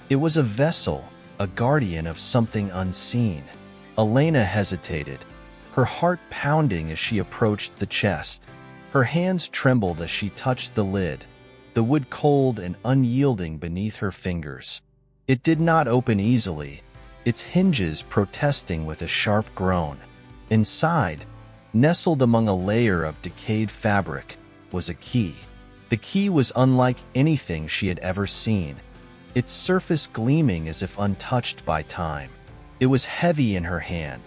It was a vessel, a guardian of something unseen. Elena hesitated, her heart pounding as she approached the chest. Her hands trembled as she touched the lid, the wood cold and unyielding beneath her fingers. It did not open easily, its hinges protesting with a sharp groan. Inside, nestled among a layer of decayed fabric, was a key. The key was unlike anything she had ever seen, its surface gleaming as if untouched by time. It was heavy in her hand,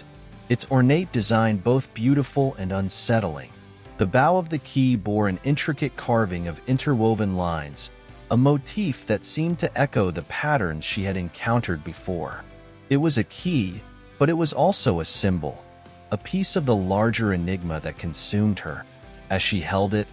its ornate design both beautiful and unsettling. The bow of the key bore an intricate carving of interwoven lines, a motif that seemed to echo the patterns she had encountered before. It was a key, but it was also a symbol, a piece of the larger enigma that consumed her. As she held it,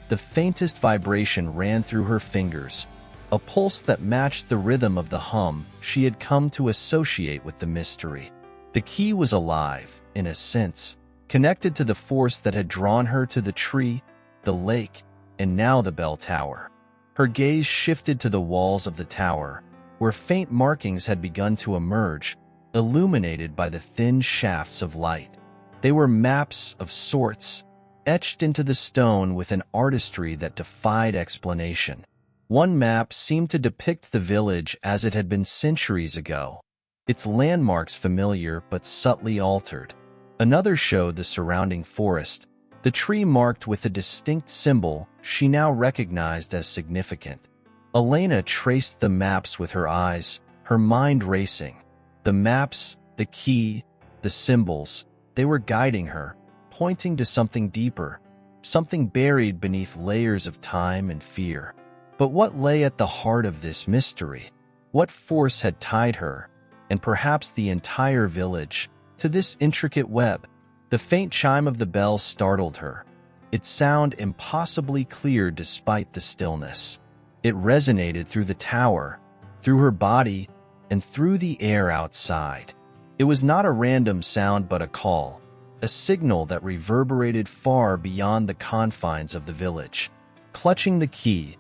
the faintest vibration ran through her fingers, a pulse that matched the rhythm of the hum she had come to associate with the mystery. The key was alive, in a sense, connected to the force that had drawn her to the tree, the lake, and now the bell tower. Her gaze shifted to the walls of the tower, where faint markings had begun to emerge, illuminated by the thin shafts of light. They were maps of sorts, etched into the stone with an artistry that defied explanation. One map seemed to depict the village as it had been centuries ago, its landmarks familiar but subtly altered. Another showed the surrounding forest, the tree marked with a distinct symbol she now recognized as significant. Elena traced the maps with her eyes, her mind racing. The maps, the key, the symbols, they were guiding her, pointing to something deeper, something buried beneath layers of time and fear. But what lay at the heart of this mystery? What force had tied her, and perhaps the entire village, to this intricate web? The faint chime of the bell startled her, its sound impossibly clear despite the stillness. It resonated through the tower, through her body, and through the air outside. It was not a random sound but a call, a signal that reverberated far beyond the confines of the village. Clutching the key,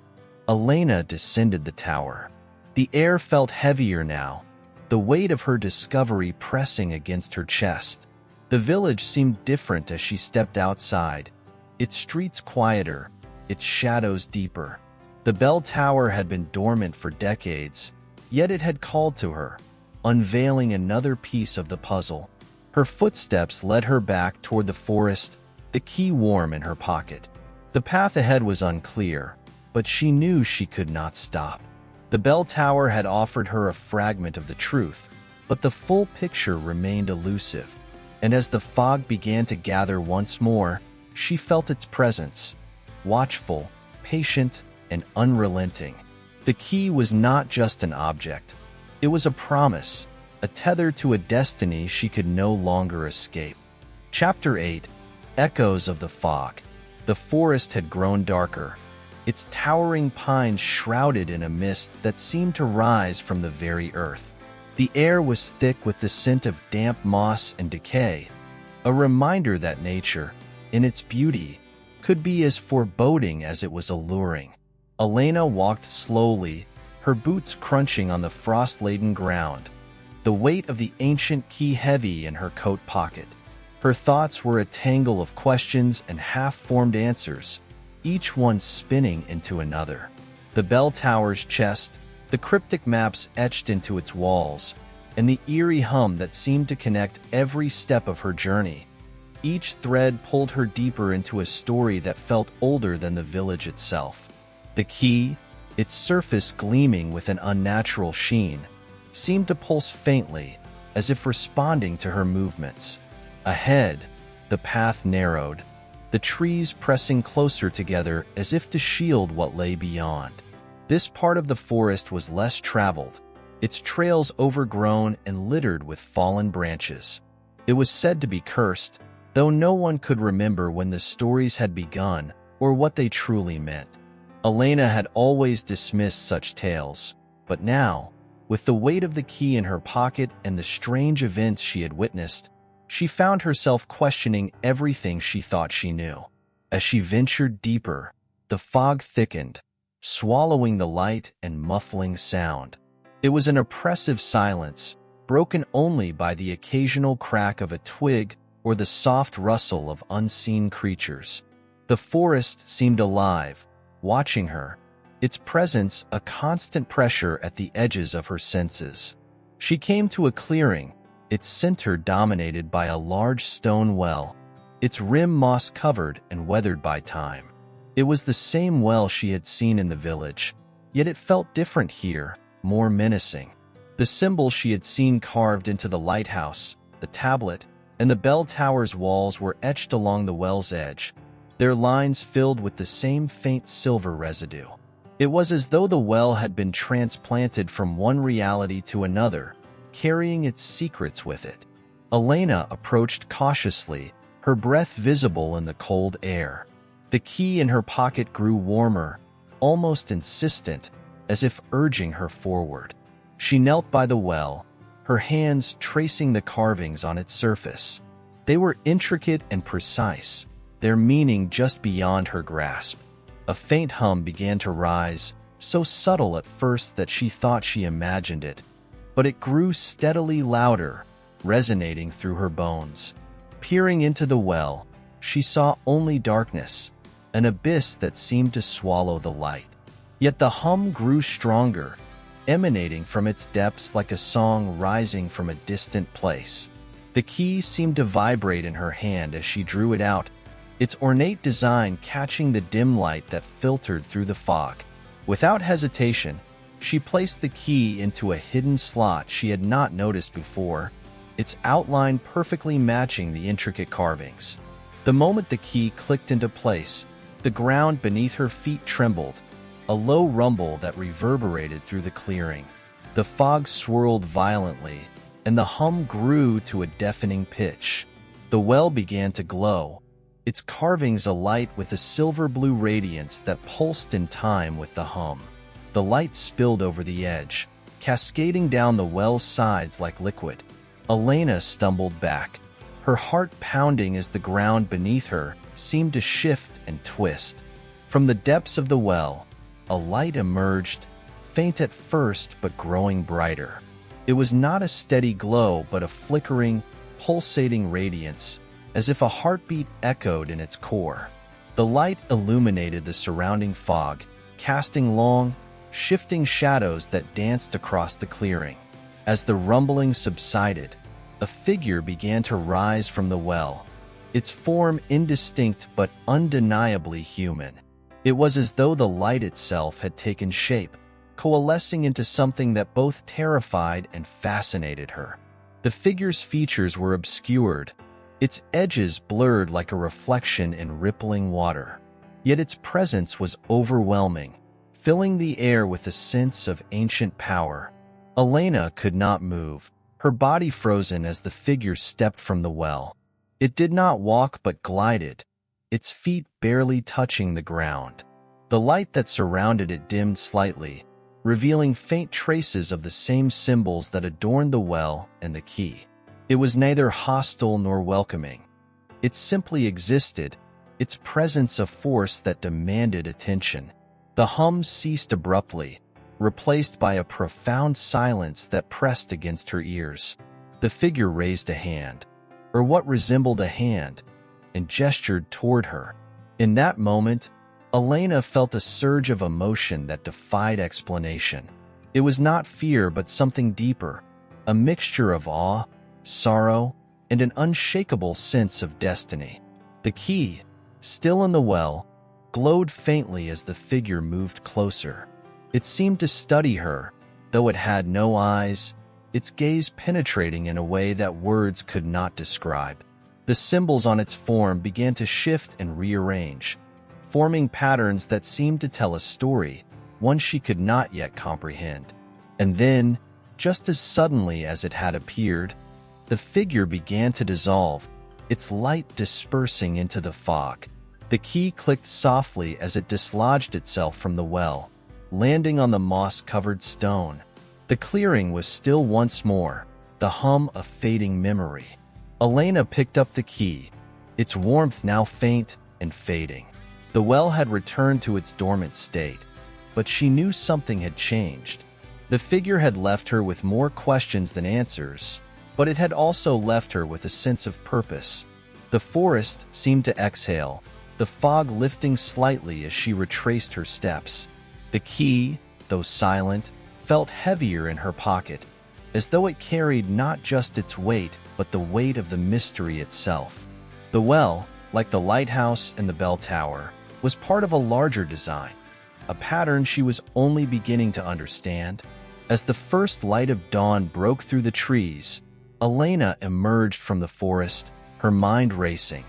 Elena descended the tower. The air felt heavier now, the weight of her discovery pressing against her chest. The village seemed different as she stepped outside, its streets quieter, its shadows deeper. The bell tower had been dormant for decades, yet it had called to her, unveiling another piece of the puzzle. Her footsteps led her back toward the forest, the key warm in her pocket. The path ahead was unclear, but she knew she could not stop. The bell tower had offered her a fragment of the truth, but the full picture remained elusive. And as the fog began to gather once more, she felt its presence, watchful, patient, and unrelenting. The key was not just an object. It was a promise, a tether to a destiny she could no longer escape. Chapter 8. Echoes of the Fog. The forest had grown darker, its towering pines shrouded in a mist that seemed to rise from the very earth. The air was thick with the scent of damp moss and decay, a reminder that nature, in its beauty, could be as foreboding as it was alluring. Elena walked slowly, her boots crunching on the frost-laden ground, the weight of the ancient key heavy in her coat pocket. Her thoughts were a tangle of questions and half-formed answers, each one spinning into another. The bell tower's chest, the cryptic maps etched into its walls, and the eerie hum that seemed to connect every step of her journey. Each thread pulled her deeper into a story that felt older than the village itself. The key, its surface gleaming with an unnatural sheen, seemed to pulse faintly, as if responding to her movements. Ahead, the path narrowed, the trees pressing closer together as if to shield what lay beyond. This part of the forest was less traveled, its trails overgrown and littered with fallen branches. It was said to be cursed, though no one could remember when the stories had begun or what they truly meant. Elena had always dismissed such tales, but now, with the weight of the key in her pocket and the strange events she had witnessed, she found herself questioning everything she thought she knew. As she ventured deeper, the fog thickened, swallowing the light and muffling sound. It was an oppressive silence, broken only by the occasional crack of a twig or the soft rustle of unseen creatures. The forest seemed alive, watching her, its presence a constant pressure at the edges of her senses. She came to a clearing, its center dominated by a large stone well, its rim moss-covered and weathered by time. It was the same well she had seen in the village, yet it felt different here, more menacing. The symbols she had seen carved into the lighthouse, the tablet, and the bell tower's walls were etched along the well's edge, their lines filled with the same faint silver residue. It was as though the well had been transplanted from one reality to another, carrying its secrets with it. Elena approached cautiously, her breath visible in the cold air. The key in her pocket grew warmer, almost insistent, as if urging her forward. She knelt by the well, her hands tracing the carvings on its surface. They were intricate and precise, their meaning just beyond her grasp. A faint hum began to rise, so subtle at first that she thought she imagined it, but it grew steadily louder, resonating through her bones. Peering into the well, she saw only darkness, an abyss that seemed to swallow the light. Yet the hum grew stronger, emanating from its depths like a song rising from a distant place. The key seemed to vibrate in her hand as she drew it out, its ornate design catching the dim light that filtered through the fog. Without hesitation, she placed the key into a hidden slot she had not noticed before, its outline perfectly matching the intricate carvings. The moment the key clicked into place, the ground beneath her feet trembled, a low rumble that reverberated through the clearing. The fog swirled violently, and the hum grew to a deafening pitch. The well began to glow, its carvings alight with a silver-blue radiance that pulsed in time with the hum. The light spilled over the edge, cascading down the well's sides like liquid. Elena stumbled back, her heart pounding as the ground beneath her seemed to shift and twist. From the depths of the well, a light emerged, faint at first but growing brighter. It was not a steady glow but a flickering, pulsating radiance, as if a heartbeat echoed in its core. The light illuminated the surrounding fog, casting long, shifting shadows that danced across the clearing. As the rumbling subsided, a figure began to rise from the well, its form indistinct but undeniably human. It was as though the light itself had taken shape, coalescing into something that both terrified and fascinated her. The figure's features were obscured, its edges blurred like a reflection in rippling water. Yet its presence was overwhelming, filling the air with a sense of ancient power. Elena could not move, her body frozen as the figure stepped from the well. It did not walk but glided, its feet barely touching the ground. The The light that surrounded it dimmed slightly, revealing faint traces of the same symbols that adorned the well and the key. It was neither hostile nor welcoming. It simply existed, its presence a force that demanded attention. The hum ceased abruptly, replaced by a profound silence that pressed against her ears. The figure raised a hand, or what resembled a hand, and gestured toward her. In that moment, Elena felt a surge of emotion that defied explanation. It was not fear but something deeper, a mixture of awe, sorrow, and an unshakable sense of destiny. The key, still in the well, glowed faintly as the figure moved closer. It seemed to study her, though it had no eyes, its gaze penetrating in a way that words could not describe. The symbols on its form began to shift and rearrange, forming patterns that seemed to tell a story, one she could not yet comprehend. And then, just as suddenly as it had appeared, the figure began to dissolve, its light dispersing into the fog. The key clicked softly as it dislodged itself from the well, landing on the moss-covered stone. The clearing was still once more, the hum of fading memory. Elena picked up the key, its warmth now faint and fading. The well had returned to its dormant state, but she knew something had changed. The figure had left her with more questions than answers, but it had also left her with a sense of purpose. The forest seemed to exhale, the fog lifting slightly as she retraced her steps. The key, though silent, felt heavier in her pocket, as though it carried not just its weight, but the weight of the mystery itself. The well, like the lighthouse and the bell tower, was part of a larger design, a pattern she was only beginning to understand. As the first light of dawn broke through the trees, Elena emerged from the forest, her mind racing.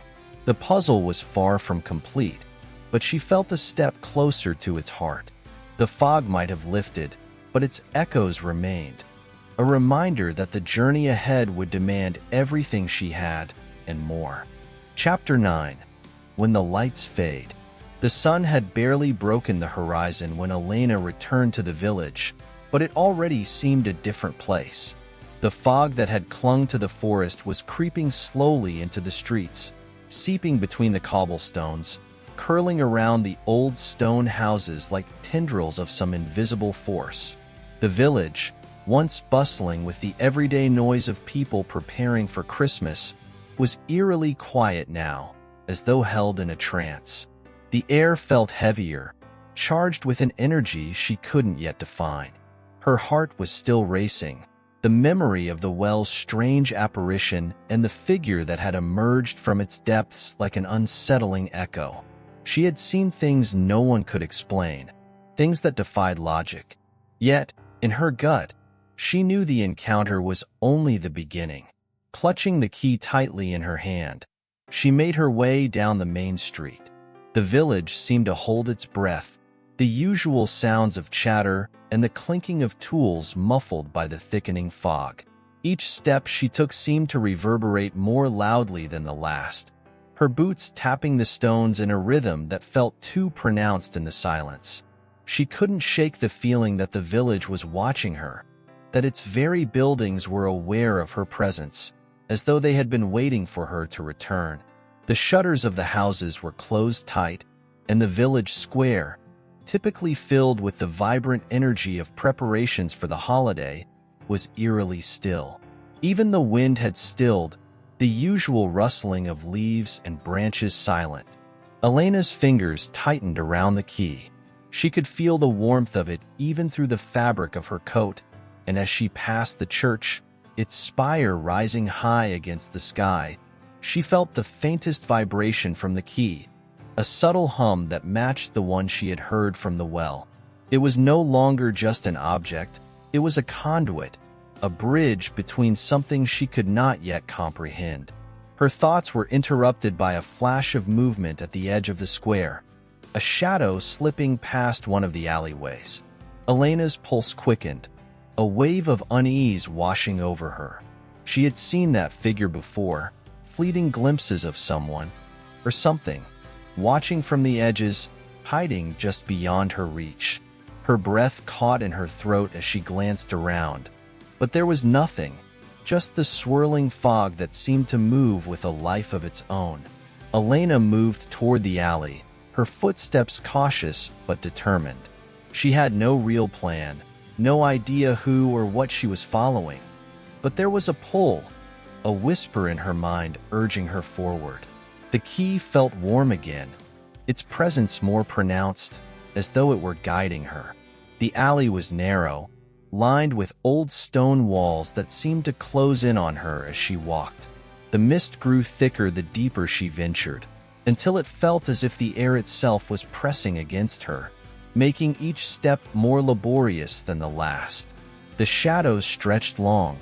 The puzzle was far from complete, but she felt a step closer to its heart. The fog might have lifted, but its echoes remained, a reminder that the journey ahead would demand everything she had and more. Chapter 9. When the lights fade. The sun had barely broken the horizon when Elena returned to the village, but it already seemed a different place. The fog that had clung to the forest was creeping slowly into the streets, seeping between the cobblestones, curling around the old stone houses like tendrils of some invisible force. The village, once bustling with the everyday noise of people preparing for Christmas, was eerily quiet now, as though held in a trance. The air felt heavier, charged with an energy she couldn't yet define. Her heart was still racing, the memory of the well's strange apparition and the figure that had emerged from its depths like an unsettling echo. She had seen things no one could explain, things that defied logic. Yet, in her gut, she knew the encounter was only the beginning. Clutching the key tightly in her hand, she made her way down the main street. The village seemed to hold its breath, the usual sounds of chatter and the clinking of tools muffled by the thickening fog. Each step she took seemed to reverberate more loudly than the last, her boots tapping the stones in a rhythm that felt too pronounced in the silence. She couldn't shake the feeling that the village was watching her, that its very buildings were aware of her presence, as though they had been waiting for her to return. The shutters of the houses were closed tight, and the village square, typically filled with the vibrant energy of preparations for the holiday, was eerily still. Even the wind had stilled, the usual rustling of leaves and branches silent. Elena's fingers tightened around the key. She could feel the warmth of it even through the fabric of her coat, and as she passed the church, its spire rising high against the sky, she felt the faintest vibration from the key, a subtle hum that matched the one she had heard from the well. It was no longer just an object, it was a conduit, a bridge between something she could not yet comprehend. Her thoughts were interrupted by a flash of movement at the edge of the square, a shadow slipping past one of the alleyways. Elena's pulse quickened, a wave of unease washing over her. She had seen that figure before, fleeting glimpses of someone, or something, watching from the edges, hiding just beyond her reach. Her breath caught in her throat as she glanced around. But there was nothing, just the swirling fog that seemed to move with a life of its own. Elena moved toward the alley, her footsteps cautious but determined. She had no real plan, no idea who or what she was following. But there was a pull, a whisper in her mind urging her forward. The key felt warm again, its presence more pronounced, as though it were guiding her. The alley was narrow, lined with old stone walls that seemed to close in on her as she walked. The mist grew thicker the deeper she ventured, until it felt as if the air itself was pressing against her, making each step more laborious than the last. The shadows stretched long,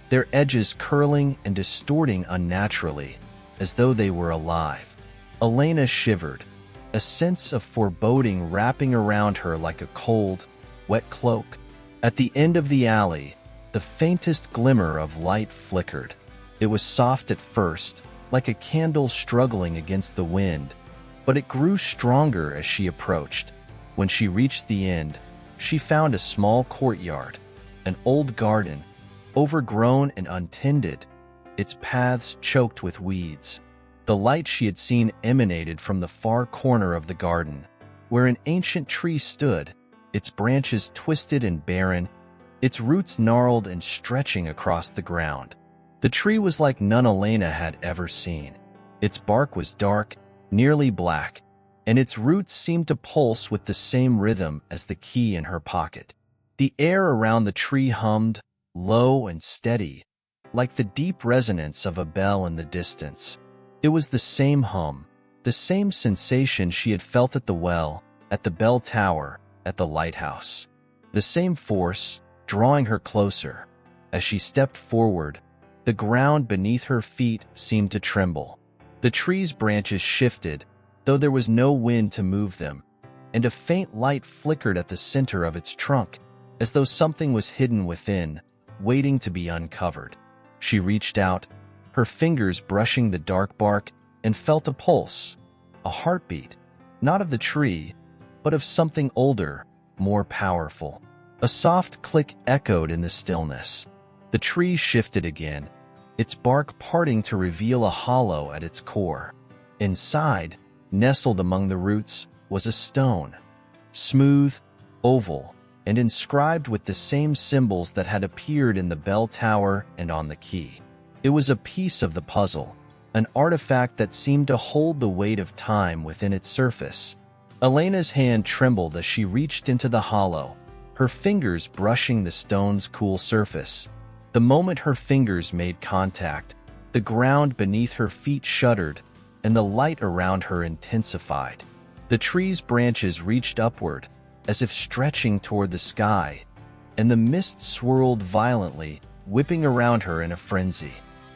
their edges curling and distorting unnaturally, as though they were alive. Elena shivered, a sense of foreboding wrapping around her like a cold, wet cloak. At the end of the alley, the faintest glimmer of light flickered. It was soft at first, like a candle struggling against the wind, but it grew stronger as she approached. When she reached the end, she found a small courtyard, an old garden, overgrown and untended, its paths choked with weeds. The light she had seen emanated from the far corner of the garden, where an ancient tree stood, its branches twisted and barren, its roots gnarled and stretching across the ground. The tree was like none Elena had ever seen. Its bark was dark, nearly black, and its roots seemed to pulse with the same rhythm as the key in her pocket. The air around the tree hummed, low and steady, like the deep resonance of a bell in the distance. It was the same hum, the same sensation she had felt at the well, at the bell tower, at the lighthouse. The same force, drawing her closer. As she stepped forward, the ground beneath her feet seemed to tremble. The tree's branches shifted, though there was no wind to move them, and a faint light flickered at the center of its trunk, as though something was hidden within, waiting to be uncovered. She reached out, her fingers brushing the dark bark, and felt a pulse, a heartbeat, not of the tree, but of something older, more powerful. A soft click echoed in the stillness. The tree shifted again, its bark parting to reveal a hollow at its core. Inside, nestled among the roots, was a stone, smooth, oval, and inscribed with the same symbols that had appeared in the bell tower and on the key. It was a piece of the puzzle, an artifact that seemed to hold the weight of time within its surface. Elena's hand trembled as she reached into the hollow, her fingers brushing the stone's cool surface. The moment her fingers made contact, the ground beneath her feet shuddered, and the light around her intensified. The tree's branches reached upward, as if stretching toward the sky, and the mist swirled violently, whipping around her in a frenzy.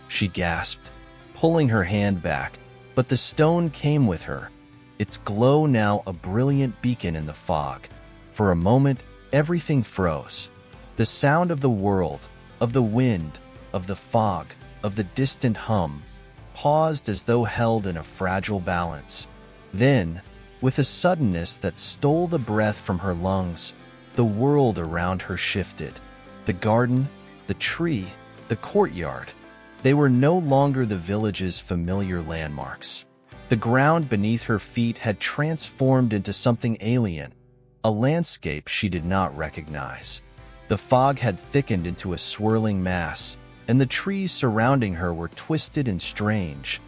She gasped, pulling her hand back, but the stone came with her, its glow now a brilliant beacon in the fog. For a moment, everything froze. The sound of the world, of the wind, of the fog, of the distant hum, paused as though held in a fragile balance. Then, with a suddenness that stole the breath from her lungs, the world around her shifted. The garden, the tree, the courtyard. They were no longer the village's familiar landmarks. The ground beneath her feet had transformed into something alien, a landscape she did not recognize. The fog had thickened into a swirling mass, and the trees surrounding her were twisted and strange,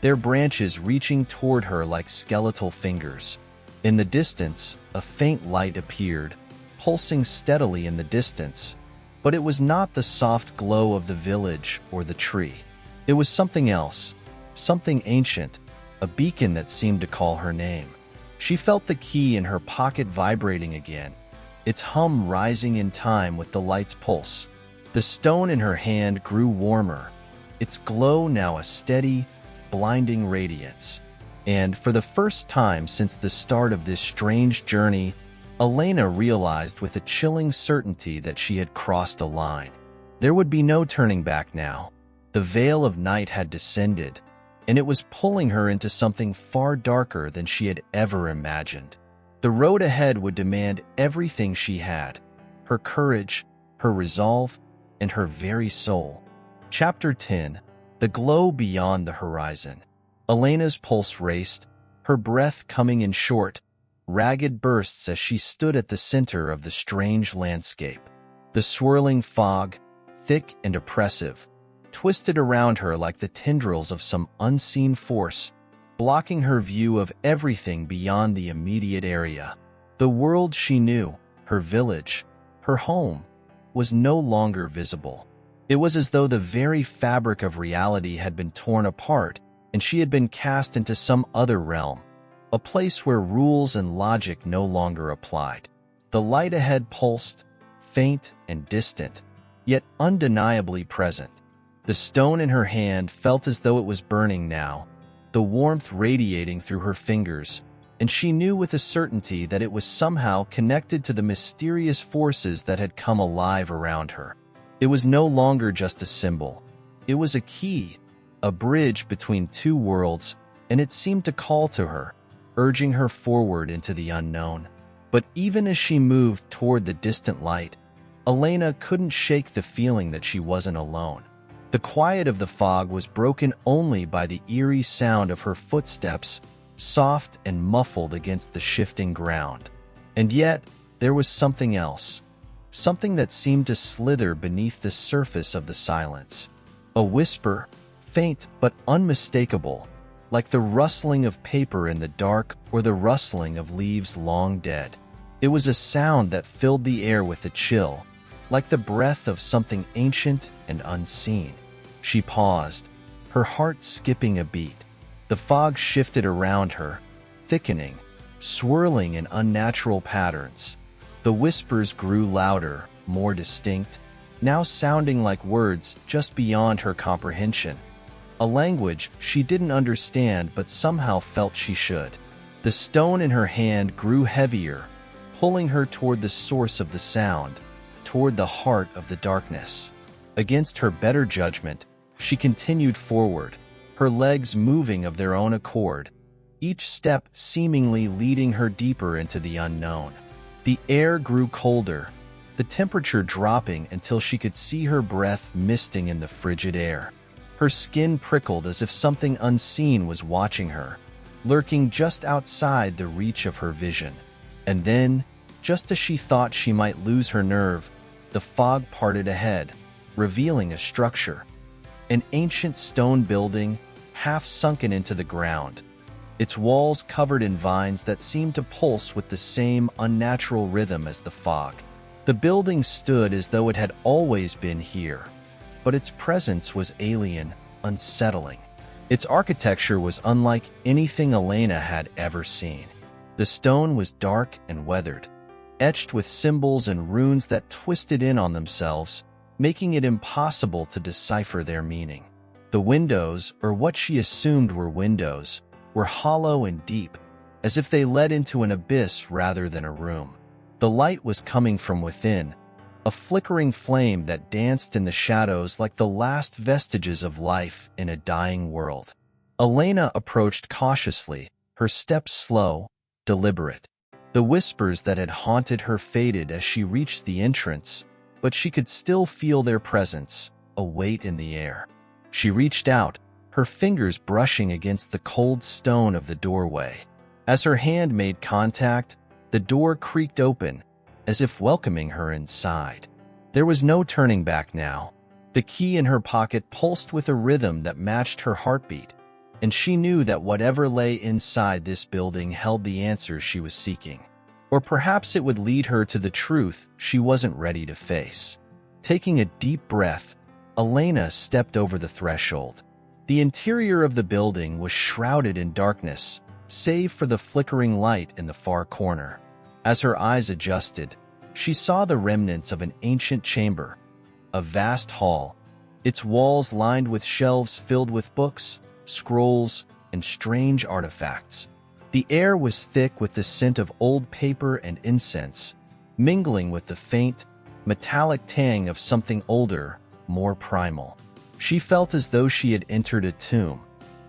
their branches reaching toward her like skeletal fingers. In the distance, a faint light appeared, pulsing steadily in the distance, but it was not the soft glow of the village or the tree. It was something else, something ancient, a beacon that seemed to call her name. She felt the key in her pocket vibrating again, its hum rising in time with the light's pulse. The stone in her hand grew warmer, its glow now a steady, blinding radiance. And for the first time since the start of this strange journey, Elena realized with a chilling certainty that she had crossed a line. There would be no turning back now. The veil of night had descended, and it was pulling her into something far darker than she had ever imagined. The road ahead would demand everything she had: her courage, her resolve, and her very soul. Chapter 10. The Glow Beyond the Horizon. Elena's pulse raced, her breath coming in short, ragged bursts as she stood at the center of the strange landscape. The swirling fog, thick and oppressive, twisted around her like the tendrils of some unseen force, blocking her view of everything beyond the immediate area. The world she knew, her village, her home, was no longer visible. It was as though the very fabric of reality had been torn apart and she had been cast into some other realm, a place where rules and logic no longer applied. The light ahead pulsed, faint and distant, yet undeniably present. The stone in her hand felt as though it was burning now, the warmth radiating through her fingers, and she knew with a certainty that it was somehow connected to the mysterious forces that had come alive around her. It was no longer just a symbol. It was a key, a bridge between two worlds, and it seemed to call to her, urging her forward into the unknown. But even as she moved toward the distant light, Elena couldn't shake the feeling that she wasn't alone. The quiet of the fog was broken only by the eerie sound of her footsteps, soft and muffled against the shifting ground. And yet, there was something else, something that seemed to slither beneath the surface of the silence. A whisper, faint but unmistakable, like the rustling of paper in the dark or the rustling of leaves long dead. It was a sound that filled the air with a chill, like the breath of something ancient and unseen. She paused, her heart skipping a beat. The fog shifted around her, thickening, swirling in unnatural patterns. The whispers grew louder, more distinct, now sounding like words just beyond her comprehension. A language she didn't understand but somehow felt she should. The stone in her hand grew heavier, pulling her toward the source of the sound, toward the heart of the darkness. Against her better judgment, she continued forward, her legs moving of their own accord, each step seemingly leading her deeper into the unknown. The air grew colder, the temperature dropping until she could see her breath misting in the frigid air. Her skin prickled as if something unseen was watching her, lurking just outside the reach of her vision. And then, just as she thought she might lose her nerve, the fog parted ahead, revealing a structure. An ancient stone building, half sunken into the ground, its walls covered in vines that seemed to pulse with the same unnatural rhythm as the fog. The building stood as though it had always been here, but its presence was alien, unsettling. Its architecture was unlike anything Elena had ever seen. The stone was dark and weathered, etched with symbols and runes that twisted in on themselves, making it impossible to decipher their meaning. The windows, or what she assumed were windows, were hollow and deep, as if they led into an abyss rather than a room. The light was coming from within, a flickering flame that danced in the shadows like the last vestiges of life in a dying world. Elena approached cautiously, her steps slow, deliberate. The whispers that had haunted her faded as she reached the entrance, but she could still feel their presence, a weight in the air. She reached out, her fingers brushing against the cold stone of the doorway. As her hand made contact, the door creaked open, as if welcoming her inside. There was no turning back now. The key in her pocket pulsed with a rhythm that matched her heartbeat, and she knew that whatever lay inside this building held the answers she was seeking. Or perhaps it would lead her to the truth she wasn't ready to face. Taking a deep breath, Elena stepped over the threshold. The interior of the building was shrouded in darkness, save for the flickering light in the far corner. As her eyes adjusted, she saw the remnants of an ancient chamber, a vast hall, its walls lined with shelves filled with books, scrolls, and strange artifacts. The air was thick with the scent of old paper and incense, mingling with the faint, metallic tang of something older, more primal. She felt as though she had entered a tomb,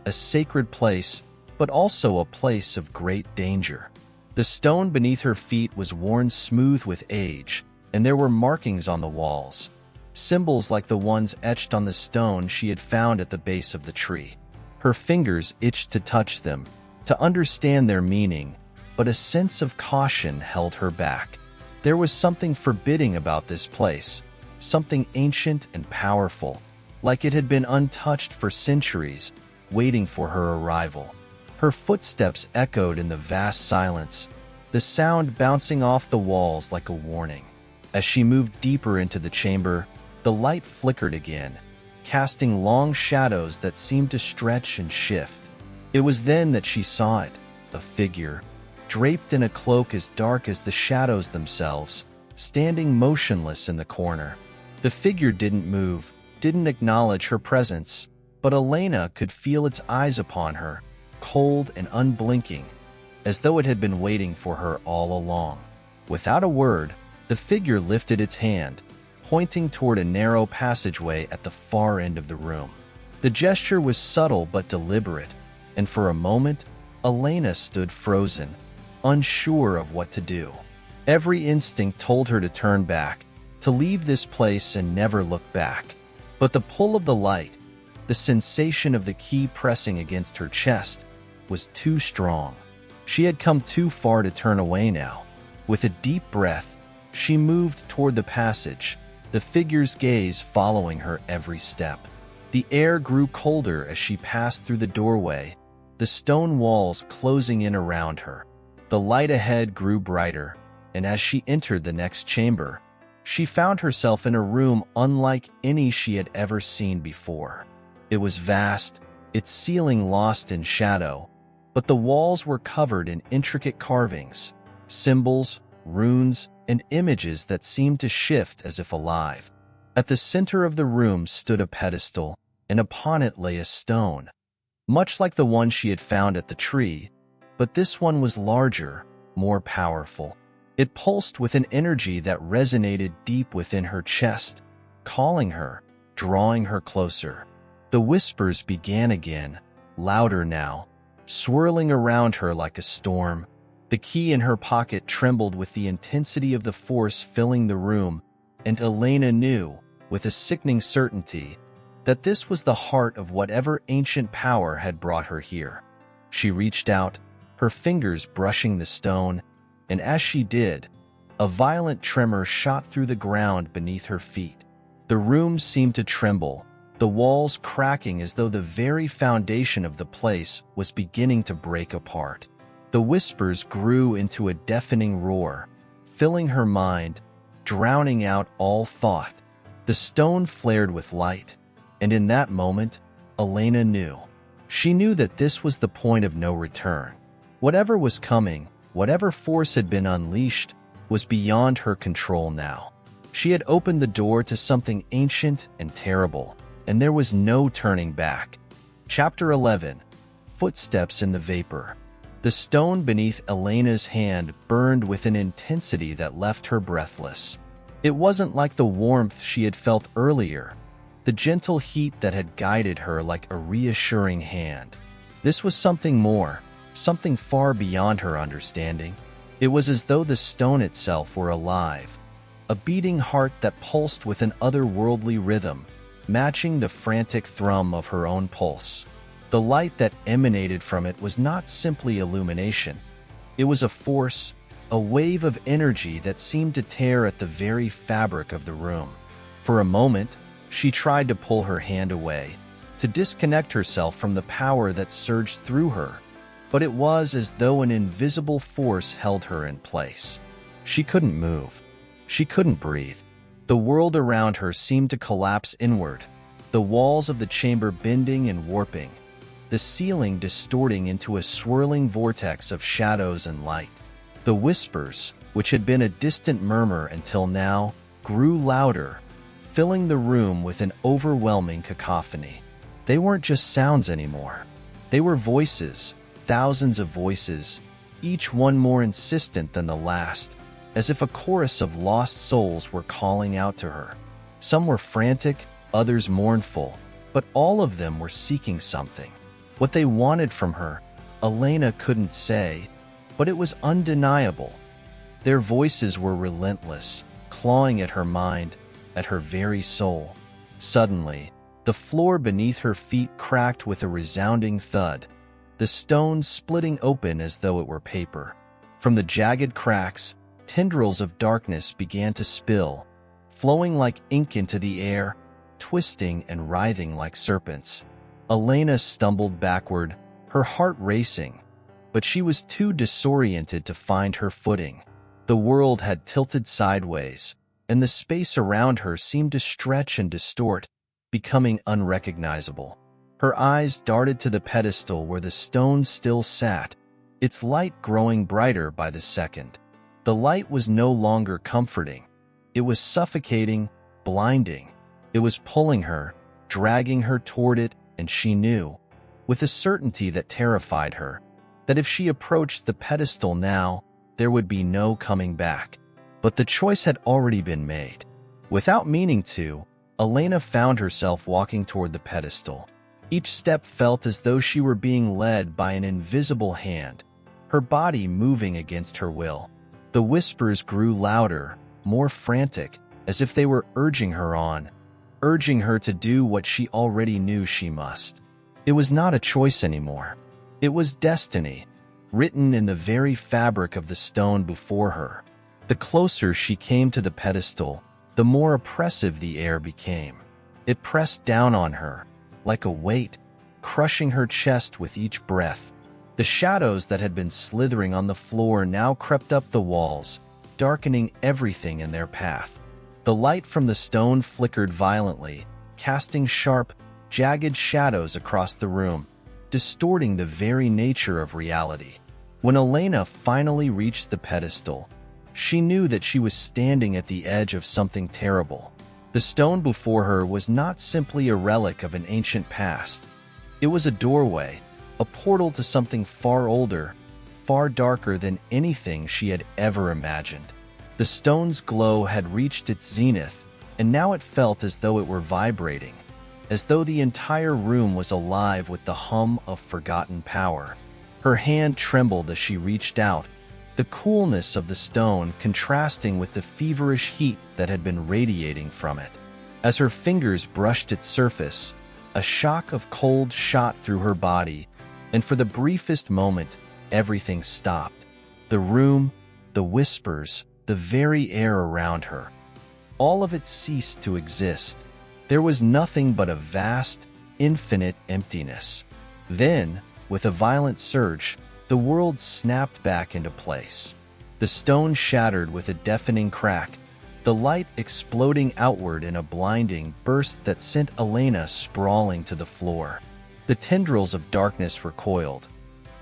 a sacred place, but also a place of great danger. The stone beneath her feet was worn smooth with age, and there were markings on the walls, symbols like the ones etched on the stone she had found at the base of the tree. Her fingers itched to touch them, to understand their meaning, but a sense of caution held her back. There was something forbidding about this place, something ancient and powerful, like it had been untouched for centuries, waiting for her arrival. Her footsteps echoed in the vast silence, the sound bouncing off the walls like a warning. As she moved deeper into the chamber, the light flickered again, casting long shadows that seemed to stretch and shift. It was then that she saw it, a figure, draped in a cloak as dark as the shadows themselves, standing motionless in the corner. The figure didn't move, didn't acknowledge her presence, but Elena could feel its eyes upon her, cold and unblinking, as though it had been waiting for her all along. Without a word, the figure lifted its hand, pointing toward a narrow passageway at the far end of the room. The gesture was subtle but deliberate, and for a moment, Elena stood frozen, unsure of what to do. Every instinct told her to turn back, to leave this place and never look back. But the pull of the light, the sensation of the key pressing against her chest, was too strong. She had come too far to turn away now. With a deep breath, she moved toward the passage, the figure's gaze following her every step. The air grew colder as she passed through the doorway, the stone walls closing in around her. The light ahead grew brighter, and as she entered the next chamber, she found herself in a room unlike any she had ever seen before. It was vast, its ceiling lost in shadow, but the walls were covered in intricate carvings, symbols, runes, and images that seemed to shift as if alive. At the center of the room stood a pedestal, and upon it lay a stone, much like the one she had found at the tree, but this one was larger, more powerful. It pulsed with an energy that resonated deep within her chest, calling her, drawing her closer. The whispers began again, louder now, swirling around her like a storm. The key in her pocket trembled with the intensity of the force filling the room, and Elena knew, with a sickening certainty, that this was the heart of whatever ancient power had brought her here. She reached out, her fingers brushing the stone, and as she did, a violent tremor shot through the ground beneath her feet. The room seemed to tremble, the walls cracking as though the very foundation of the place was beginning to break apart. The whispers grew into a deafening roar, filling her mind, drowning out all thought. The stone flared with light, and in that moment, Elena knew. She knew that this was the point of no return. Whatever was coming, whatever force had been unleashed, was beyond her control now. She had opened the door to something ancient and terrible, and there was no turning back. Chapter 11. Footsteps in the Vapor. The stone beneath Elena's hand burned with an intensity that left her breathless. It wasn't like the warmth she had felt earlier, the gentle heat that had guided her like a reassuring hand. This was something more, something far beyond her understanding. It was as though the stone itself were alive, a beating heart that pulsed with an otherworldly rhythm, matching the frantic thrum of her own pulse. The light that emanated from it was not simply illumination. It was a force, a wave of energy that seemed to tear at the very fabric of the room. For a moment, she tried to pull her hand away, to disconnect herself from the power that surged through her, but it was as though an invisible force held her in place. She couldn't move. She couldn't breathe. The world around her seemed to collapse inward, the walls of the chamber bending and warping, the ceiling distorting into a swirling vortex of shadows and light. The whispers, which had been a distant murmur until now, grew louder, filling the room with an overwhelming cacophony. They weren't just sounds anymore. They were voices, thousands of voices, each one more insistent than the last, as if a chorus of lost souls were calling out to her. Some were frantic, others mournful, but all of them were seeking something. What they wanted from her, Elena couldn't say, but it was undeniable. Their voices were relentless, clawing at her mind, at her very soul. Suddenly, the floor beneath her feet cracked with a resounding thud, the stone splitting open as though it were paper. From the jagged cracks, tendrils of darkness began to spill, flowing like ink into the air, twisting and writhing like serpents. Elena stumbled backward, her heart racing, but she was too disoriented to find her footing. The world had tilted sideways, and the space around her seemed to stretch and distort, becoming unrecognizable. Her eyes darted to the pedestal where the stone still sat, its light growing brighter by the second. The light was no longer comforting. It was suffocating, blinding. It was pulling her, dragging her toward it, and she knew, with a certainty that terrified her, that if she approached the pedestal now, there would be no coming back. But the choice had already been made. Without meaning to, Elena found herself walking toward the pedestal. Each step felt as though she were being led by an invisible hand, her body moving against her will. The whispers grew louder, more frantic, as if they were urging her on, urging her to do what she already knew she must. It was not a choice anymore. It was destiny, written in the very fabric of the stone before her. The closer she came to the pedestal, the more oppressive the air became. It pressed down on her, like a weight, crushing her chest with each breath. The shadows that had been slithering on the floor now crept up the walls, darkening everything in their path. The light from the stone flickered violently, casting sharp, jagged shadows across the room, distorting the very nature of reality. When Elena finally reached the pedestal, she knew that she was standing at the edge of something terrible. The stone before her was not simply a relic of an ancient past. It was a doorway, a portal to something far older, far darker than anything she had ever imagined. The stone's glow had reached its zenith, and now it felt as though it were vibrating, as though the entire room was alive with the hum of forgotten power. Her hand trembled as she reached out, the coolness of the stone contrasting with the feverish heat that had been radiating from it. As her fingers brushed its surface, a shock of cold shot through her body, and for the briefest moment, everything stopped. The room, the whispers, the very air around her. All of it ceased to exist. There was nothing but a vast, infinite emptiness. Then, with a violent surge, the world snapped back into place. The stone shattered with a deafening crack, the light exploding outward in a blinding burst that sent Elena sprawling to the floor. The tendrils of darkness recoiled,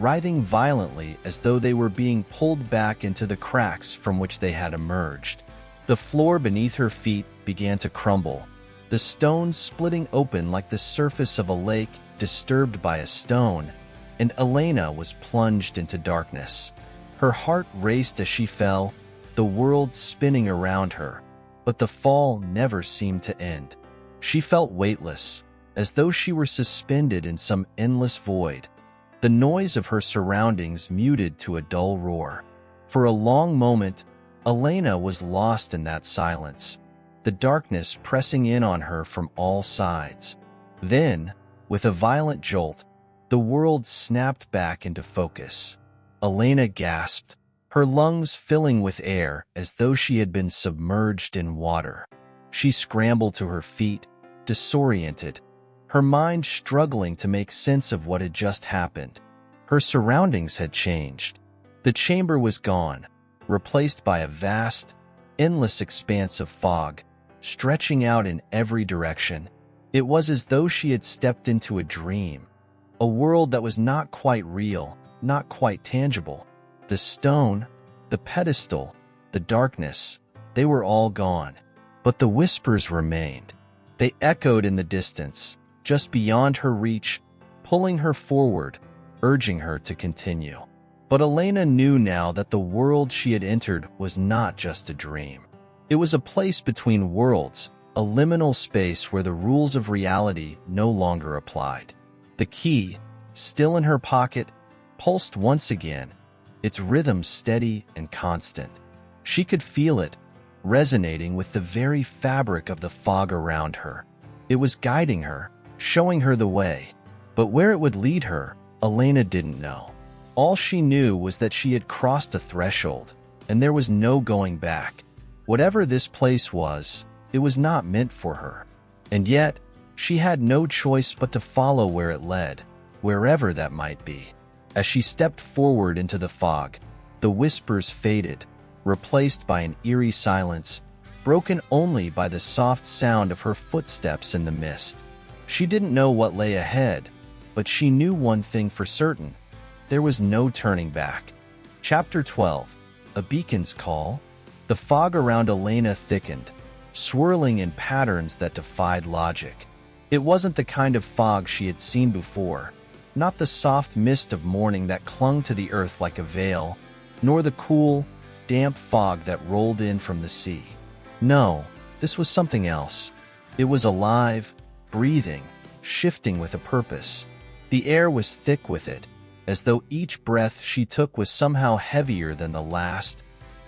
writhing violently as though they were being pulled back into the cracks from which they had emerged. The floor beneath her feet began to crumble, the stone splitting open like the surface of a lake disturbed by a stone, and Elena was plunged into darkness. Her heart raced as she fell, the world spinning around her, but the fall never seemed to end. She felt weightless, as though she were suspended in some endless void. The noise of her surroundings muted to a dull roar. For a long moment, Elena was lost in that silence, the darkness pressing in on her from all sides. Then, with a violent jolt, the world snapped back into focus. Elena gasped, her lungs filling with air as though she had been submerged in water. She scrambled to her feet, disoriented, her mind struggling to make sense of what had just happened. Her surroundings had changed. The chamber was gone, replaced by a vast, endless expanse of fog, stretching out in every direction. It was as though she had stepped into a dream, a world that was not quite real, not quite tangible. The stone, the pedestal, the darkness, they were all gone. But the whispers remained. They echoed in the distance, just beyond her reach, pulling her forward, urging her to continue. But Elena knew now that the world she had entered was not just a dream. It was a place between worlds, a liminal space where the rules of reality no longer applied. The key, still in her pocket, pulsed once again, its rhythm steady and constant. She could feel it, resonating with the very fabric of the fog around her. It was guiding her, showing her the way. But where it would lead her, Elena didn't know. All she knew was that she had crossed a threshold, and there was no going back. Whatever this place was, it was not meant for her. And yet, she had no choice but to follow where it led, wherever that might be. As she stepped forward into the fog, the whispers faded, replaced by an eerie silence, broken only by the soft sound of her footsteps in the mist. She didn't know what lay ahead, but she knew one thing for certain. There was no turning back. Chapter 12. A Beacon's Call. The fog around Elena thickened, swirling in patterns that defied logic. It wasn't the kind of fog she had seen before, not the soft mist of morning that clung to the earth like a veil, nor the cool, damp fog that rolled in from the sea. No, this was something else. It was alive, breathing, shifting with a purpose. The air was thick with it, as though each breath she took was somehow heavier than the last,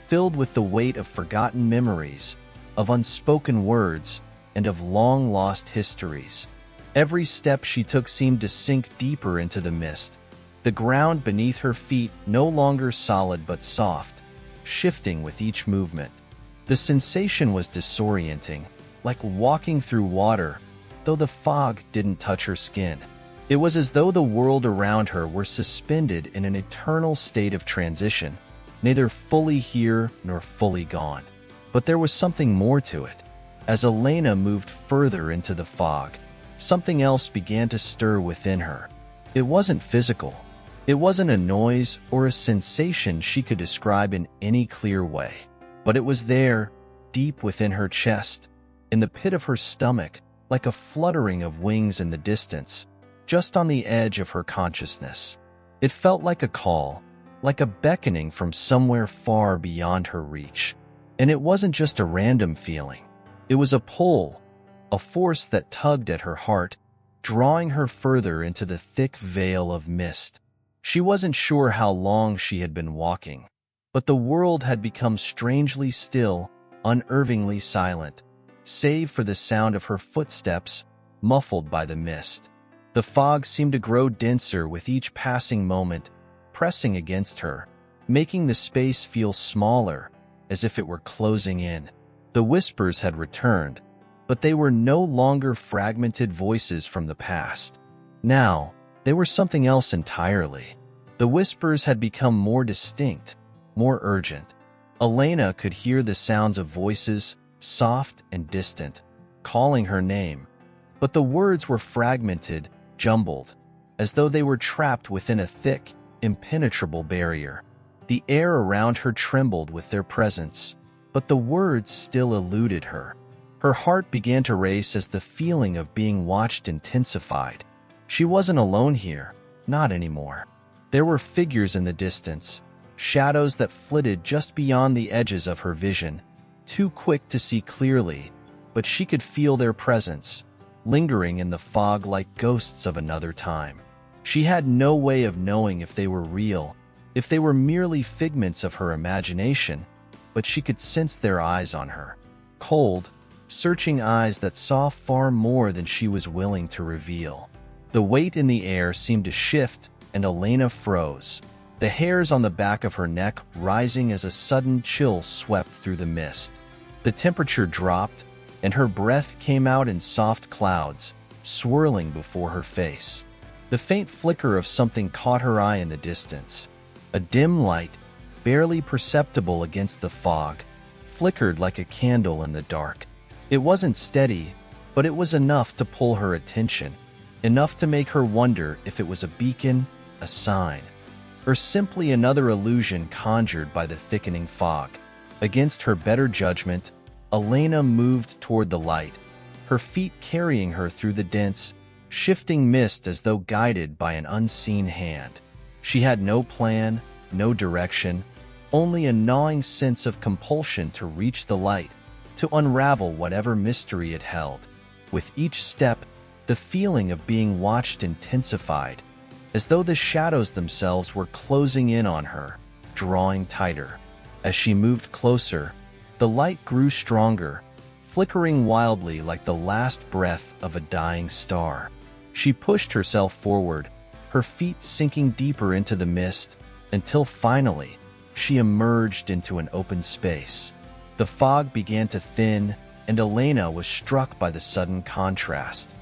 filled with the weight of forgotten memories, of unspoken words, and of long-lost histories. Every step she took seemed to sink deeper into the mist, the ground beneath her feet no longer solid but soft, shifting with each movement. The sensation was disorienting, like walking through water, though the fog didn't touch her skin. It was as though the world around her were suspended in an eternal state of transition, neither fully here nor fully gone. But there was something more to it. As Elena moved further into the fog, something else began to stir within her. It wasn't physical. It wasn't a noise or a sensation she could describe in any clear way. But it was there, deep within her chest, in the pit of her stomach, like a fluttering of wings in the distance, just on the edge of her consciousness. It felt like a call, like a beckoning from somewhere far beyond her reach. And it wasn't just a random feeling. It was a pull, a force that tugged at her heart, drawing her further into the thick veil of mist. She wasn't sure how long she had been walking, but the world had become strangely still, unnervingly silent, save for the sound of her footsteps, muffled by the mist. The fog seemed to grow denser with each passing moment, pressing against her, making the space feel smaller, as if it were closing in. The whispers had returned, but they were no longer fragmented voices from the past. Now, they were something else entirely. The whispers had become more distinct, more urgent. Elena could hear the sounds of voices, soft and distant, calling her name. But the words were fragmented, jumbled, as though they were trapped within a thick, impenetrable barrier. The air around her trembled with their presence, but the words still eluded her. Her heart began to race as the feeling of being watched intensified. She wasn't alone here, not anymore. There were figures in the distance, shadows that flitted just beyond the edges of her vision, too quick to see clearly, but she could feel their presence, lingering in the fog like ghosts of another time. She had no way of knowing if they were real, if they were merely figments of her imagination, but she could sense their eyes on her. Cold, searching eyes that saw far more than she was willing to reveal. The weight in the air seemed to shift, and Elena froze, the hairs on the back of her neck rising as a sudden chill swept through the mist. The temperature dropped, and her breath came out in soft clouds, swirling before her face. The faint flicker of something caught her eye in the distance. A dim light, barely perceptible against the fog, flickered like a candle in the dark. It wasn't steady, but it was enough to pull her attention, enough to make her wonder if it was a beacon, a sign, or simply another illusion conjured by the thickening fog. Against her better judgment, Elena moved toward the light, her feet carrying her through the dense, shifting mist as though guided by an unseen hand. She had no plan, no direction, only a gnawing sense of compulsion to reach the light, to unravel whatever mystery it held. With each step, the feeling of being watched intensified, as though the shadows themselves were closing in on her, drawing tighter. As she moved closer, the light grew stronger, flickering wildly like the last breath of a dying star. She pushed herself forward, her feet sinking deeper into the mist, until finally, she emerged into an open space. The fog began to thin, and Elena was struck by the sudden contrast.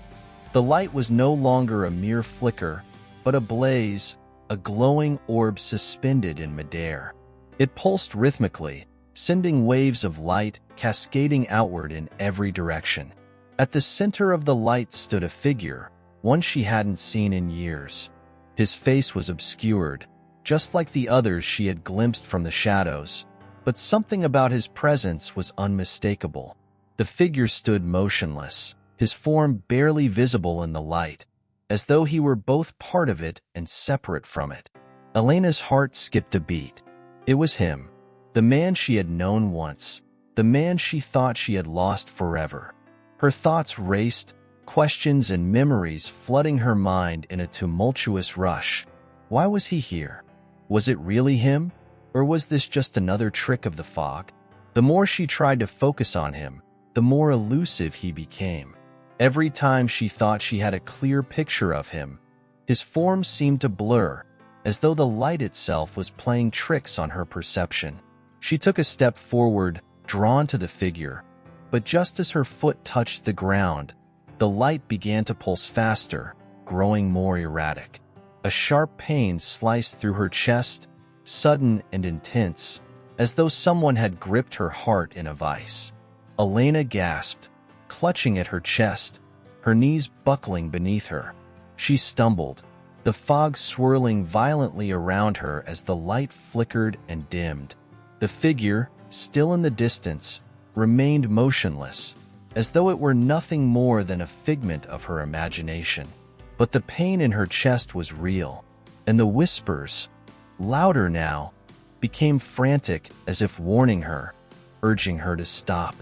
The light was no longer a mere flicker, but a blaze, a glowing orb suspended in midair. It pulsed rhythmically, sending waves of light cascading outward in every direction. At the center of the light stood a figure, one she hadn't seen in years. His face was obscured, just like the others she had glimpsed from the shadows, but something about his presence was unmistakable. The figure stood motionless, his form barely visible in the light, as though he were both part of it and separate from it. Elena's heart skipped a beat. It was him, the man she had known once, the man she thought she had lost forever. Her thoughts raced, questions and memories flooding her mind in a tumultuous rush. Why was he here? Was it really him? Or was this just another trick of the fog? The more she tried to focus on him, the more elusive he became. Every time she thought she had a clear picture of him, his form seemed to blur, as though the light itself was playing tricks on her perception. She took a step forward, drawn to the figure, but just as her foot touched the ground, the light began to pulse faster, growing more erratic. A sharp pain sliced through her chest, sudden and intense, as though someone had gripped her heart in a vice. Elena gasped, clutching at her chest, her knees buckling beneath her. She stumbled, the fog swirling violently around her as the light flickered and dimmed. The figure, still in the distance, remained motionless, as though it were nothing more than a figment of her imagination. But the pain in her chest was real, and the whispers, louder now, became frantic as if warning her, urging her to stop.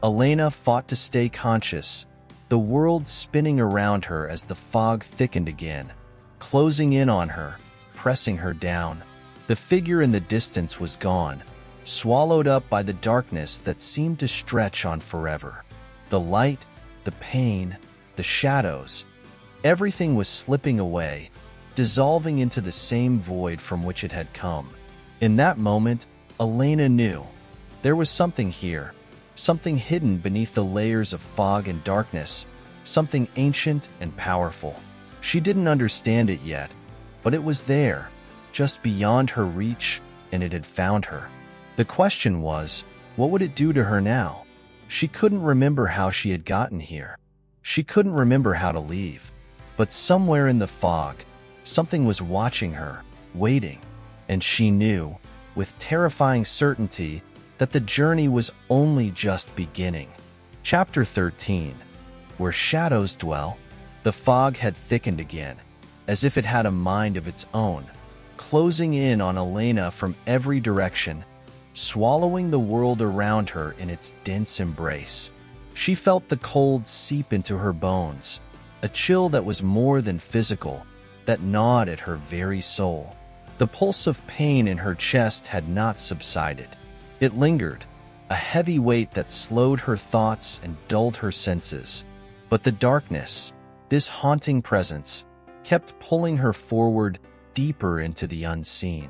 Elena fought to stay conscious, the world spinning around her as the fog thickened again, closing in on her, pressing her down. The figure in the distance was gone, swallowed up by the darkness that seemed to stretch on forever. The light, the pain, the shadows, everything was slipping away, dissolving into the same void from which it had come. In that moment, Elena knew there was something here, something hidden beneath the layers of fog and darkness, something ancient and powerful. She didn't understand it yet, but it was there, just beyond her reach, and it had found her. The question was, what would it do to her now? She couldn't remember how she had gotten here. She couldn't remember how to leave. But somewhere in the fog, something was watching her, waiting, and she knew, with terrifying certainty, that the journey was only just beginning. Chapter 13. Where shadows dwell. The fog had thickened again, as if it had a mind of its own, closing in on Elena from every direction, swallowing the world around her in its dense embrace. She felt the cold seep into her bones, a chill that was more than physical, that gnawed at her very soul. The pulse of pain in her chest had not subsided. It lingered, a heavy weight that slowed her thoughts and dulled her senses. But the darkness, this haunting presence, kept pulling her forward deeper into the unseen.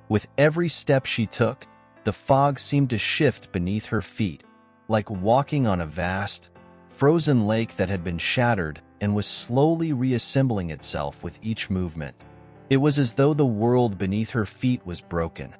With every step she took, the fog seemed to shift beneath her feet, like walking on a vast, frozen lake that had been shattered and was slowly reassembling itself with each movement. It was as though the world beneath her feet was broken,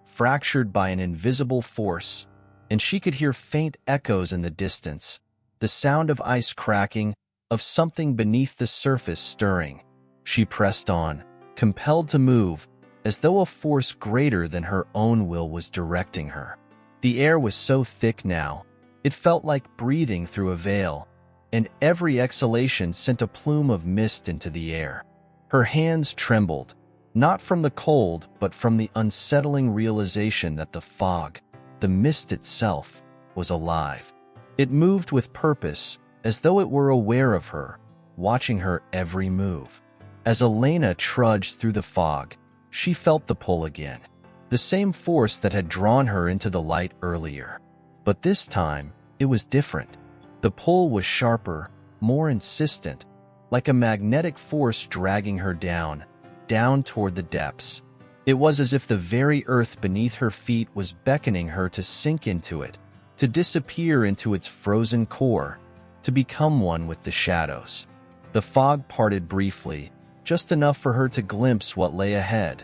fractured by an invisible force, and she could hear faint echoes in the distance, the sound of ice cracking, of something beneath the surface stirring. She pressed on, compelled to move, as though a force greater than her own will was directing her. The air was so thick now, it felt like breathing through a veil, and every exhalation sent a plume of mist into the air. Her hands trembled, not from the cold, but from the unsettling realization that the fog, the mist itself, was alive. It moved with purpose, as though it were aware of her, watching her every move. As Elena trudged through the fog, she felt the pull again. the same force that had drawn her into the light earlier. But this time, it was different. The pull was sharper, more insistent, like a magnetic force dragging her down toward the depths. It was as if the very earth beneath her feet was beckoning her to sink into it, to disappear into its frozen core, to become one with the shadows. The fog parted briefly, just enough for her to glimpse what lay ahead.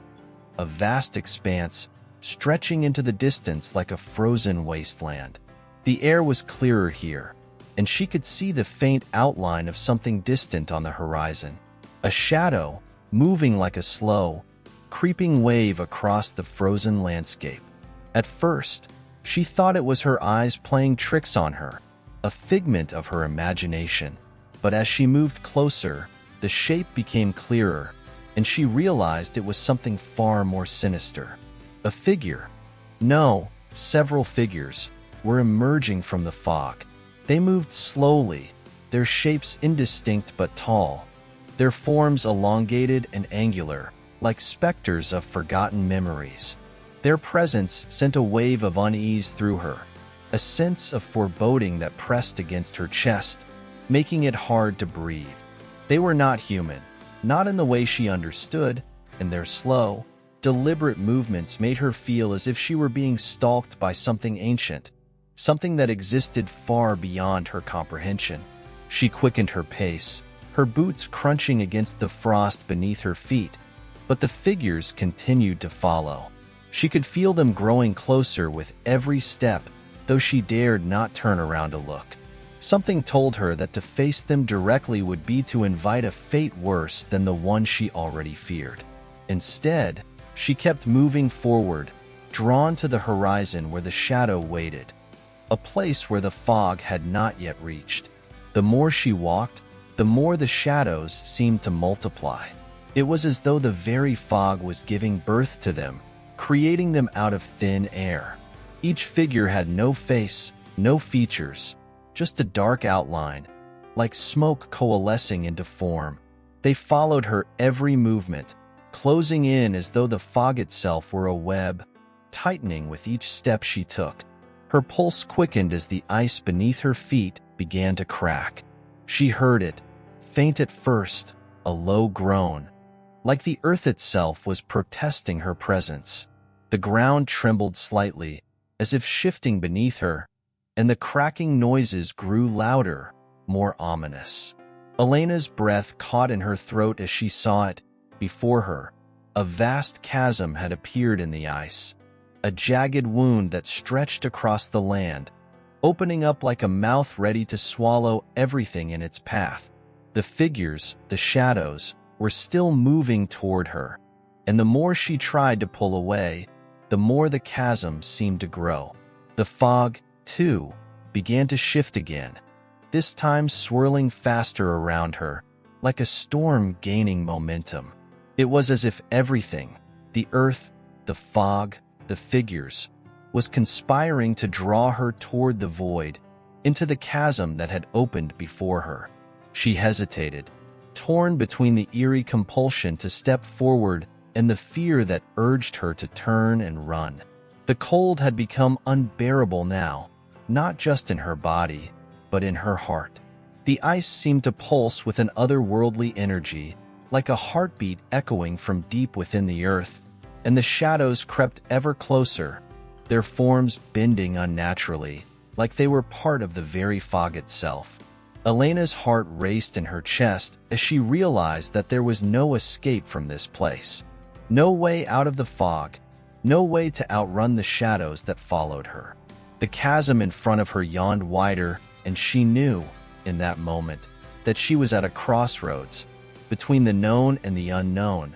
A vast expanse, stretching into the distance like a frozen wasteland. The air was clearer here, and she could see the faint outline of something distant on the horizon. A shadow, moving like a slow, creeping wave across the frozen landscape. At first, she thought it was her eyes playing tricks on her, a figment of her imagination. But as she moved closer, the shape became clearer, and she realized it was something far more sinister. A figure. No, several figures were emerging from the fog. They moved slowly, their shapes indistinct but tall, their forms elongated and angular, like specters of forgotten memories. Their presence sent a wave of unease through her, a sense of foreboding that pressed against her chest, making it hard to breathe. They were not human, not in the way she understood, and their slow, deliberate movements made her feel as if she were being stalked by something ancient, something that existed far beyond her comprehension. She quickened her pace, her boots crunching against the frost beneath her feet, but the figures continued to follow. She could feel them growing closer with every step, though she dared not turn around to look. Something told her that to face them directly would be to invite a fate worse than the one she already feared. Instead, she kept moving forward, drawn to the horizon where the shadow waited, a place where the fog had not yet reached. The more she walked, the more the shadows seemed to multiply. It was as though the very fog was giving birth to them, creating them out of thin air. Each figure had no face, no features, just a dark outline, like smoke coalescing into form. They followed her every movement, closing in as though the fog itself were a web, tightening with each step she took. Her pulse quickened as the ice beneath her feet began to crack. She heard it, faint at first, a low groan, like the earth itself was protesting her presence. The ground trembled slightly, as if shifting beneath her, and the cracking noises grew louder, more ominous. Elena's breath caught in her throat as she saw it. Before her, a vast chasm had appeared in the ice, a jagged wound that stretched across the land, opening up like a mouth ready to swallow everything in its path. The figures, the shadows, were still moving toward her, and the more she tried to pull away, the more the chasm seemed to grow. The fog, too, began to shift again, this time swirling faster around her, like a storm gaining momentum. It was as if everything, the earth, the fog, the figures, was conspiring to draw her toward the void, into the chasm that had opened before her. She hesitated, torn between the eerie compulsion to step forward and the fear that urged her to turn and run. The cold had become unbearable now, not just in her body, but in her heart. The ice seemed to pulse with an otherworldly energy, like a heartbeat echoing from deep within the earth, and the shadows crept ever closer, their forms bending unnaturally, like they were part of the very fog itself. Elena's heart raced in her chest as she realized that there was no escape from this place. No way out of the fog, no way to outrun the shadows that followed her. The chasm in front of her yawned wider, and she knew, in that moment, that she was at a crossroads, between the known and the unknown,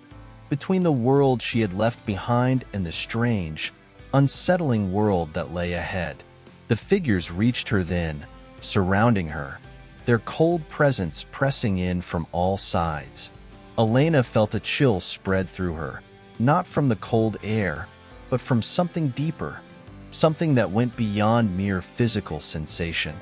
between the world she had left behind and the strange, unsettling world that lay ahead. The figures reached her then, surrounding her, their cold presence pressing in from all sides. Elena felt a chill spread through her, not from the cold air, but from something deeper, something that went beyond mere physical sensation.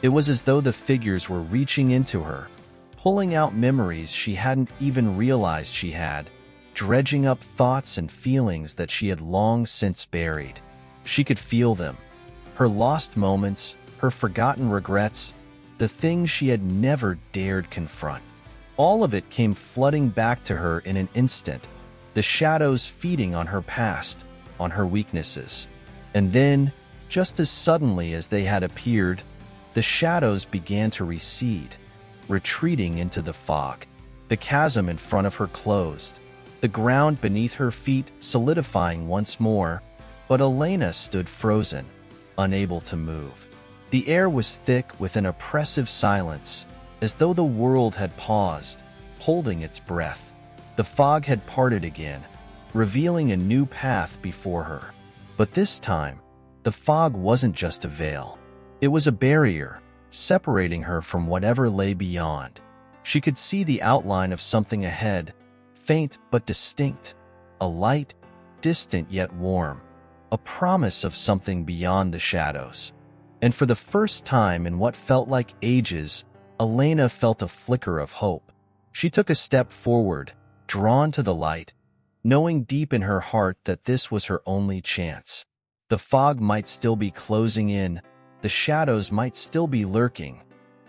It was as though the figures were reaching into her, pulling out memories she hadn't even realized she had, dredging up thoughts and feelings that she had long since buried. She could feel them. Her lost moments, her forgotten regrets, the things she had never dared confront. All of it came flooding back to her in an instant, the shadows feeding on her past, on her weaknesses. And then, just as suddenly as they had appeared, the shadows began to recede, retreating into the fog. The chasm in front of her closed, the ground beneath her feet solidifying once more, but Elena stood frozen, unable to move. The air was thick with an oppressive silence, as though the world had paused, holding its breath. The fog had parted again, revealing a new path before her. But this time, the fog wasn't just a veil. It was a barrier, separating her from whatever lay beyond. She could see the outline of something ahead, faint but distinct, a light, distant yet warm, a promise of something beyond the shadows. And for the first time in what felt like ages, Elena felt a flicker of hope. She took a step forward, drawn to the light, knowing deep in her heart that this was her only chance. The fog might still be closing in, the shadows might still be lurking,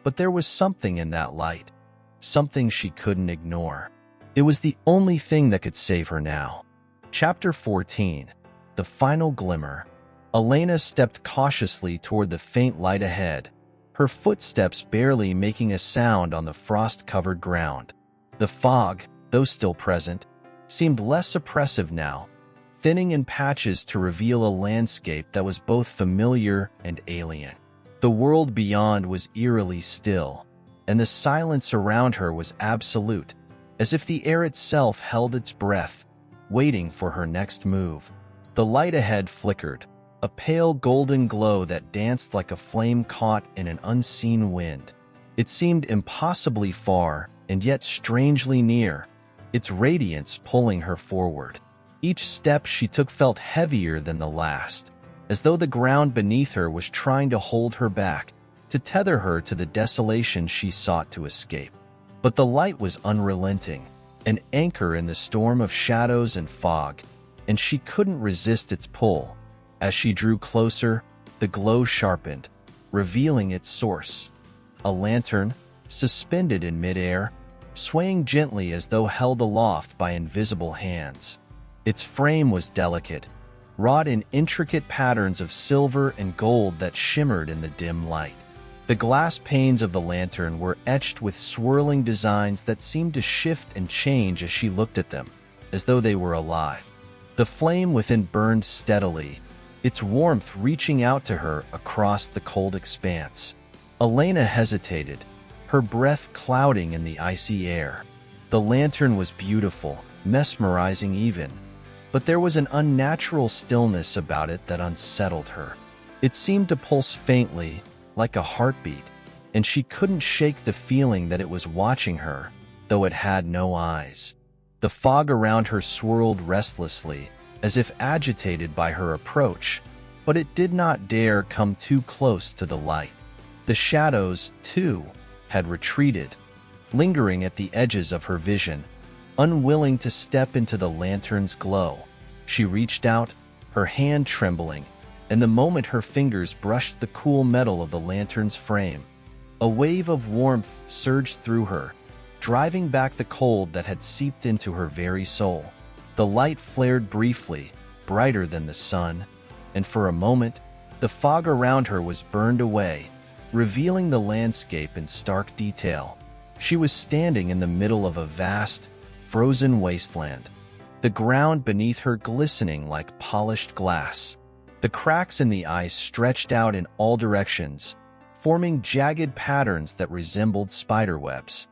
but there was something in that light, something she couldn't ignore. It was the only thing that could save her now. Chapter 14. The Final Glimmer. Elena stepped cautiously toward the faint light ahead, her footsteps barely making a sound on the frost-covered ground. The fog, though still present, seemed less oppressive now, thinning in patches to reveal a landscape that was both familiar and alien. The world beyond was eerily still, and the silence around her was absolute, as if the air itself held its breath, waiting for her next move. The light ahead flickered, a pale golden glow that danced like a flame caught in an unseen wind. It seemed impossibly far and yet strangely near, its radiance pulling her forward. Each step she took felt heavier than the last, as though the ground beneath her was trying to hold her back, to tether her to the desolation she sought to escape. But the light was unrelenting, an anchor in the storm of shadows and fog, and she couldn't resist its pull. As she drew closer, the glow sharpened, revealing its source. A lantern, suspended in midair, swaying gently as though held aloft by invisible hands. Its frame was delicate, wrought in intricate patterns of silver and gold that shimmered in the dim light. The glass panes of the lantern were etched with swirling designs that seemed to shift and change as she looked at them, as though they were alive. The flame within burned steadily, its warmth reaching out to her across the cold expanse. Elena hesitated, her breath clouding in the icy air. The lantern was beautiful, mesmerizing even, but there was an unnatural stillness about it that unsettled her. It seemed to pulse faintly, like a heartbeat, and she couldn't shake the feeling that it was watching her, though it had no eyes. The fog around her swirled restlessly, as if agitated by her approach, but it did not dare come too close to the light. The shadows, too, had retreated, lingering at the edges of her vision, unwilling to step into the lantern's glow. She reached out, her hand trembling, and the moment her fingers brushed the cool metal of the lantern's frame, a wave of warmth surged through her, driving back the cold that had seeped into her very soul. The light flared briefly, brighter than the sun, and for a moment, the fog around her was burned away, revealing the landscape in stark detail. She was standing in the middle of a vast, frozen wasteland, the ground beneath her glistening like polished glass. The cracks in the ice stretched out in all directions, forming jagged patterns that resembled spiderwebs.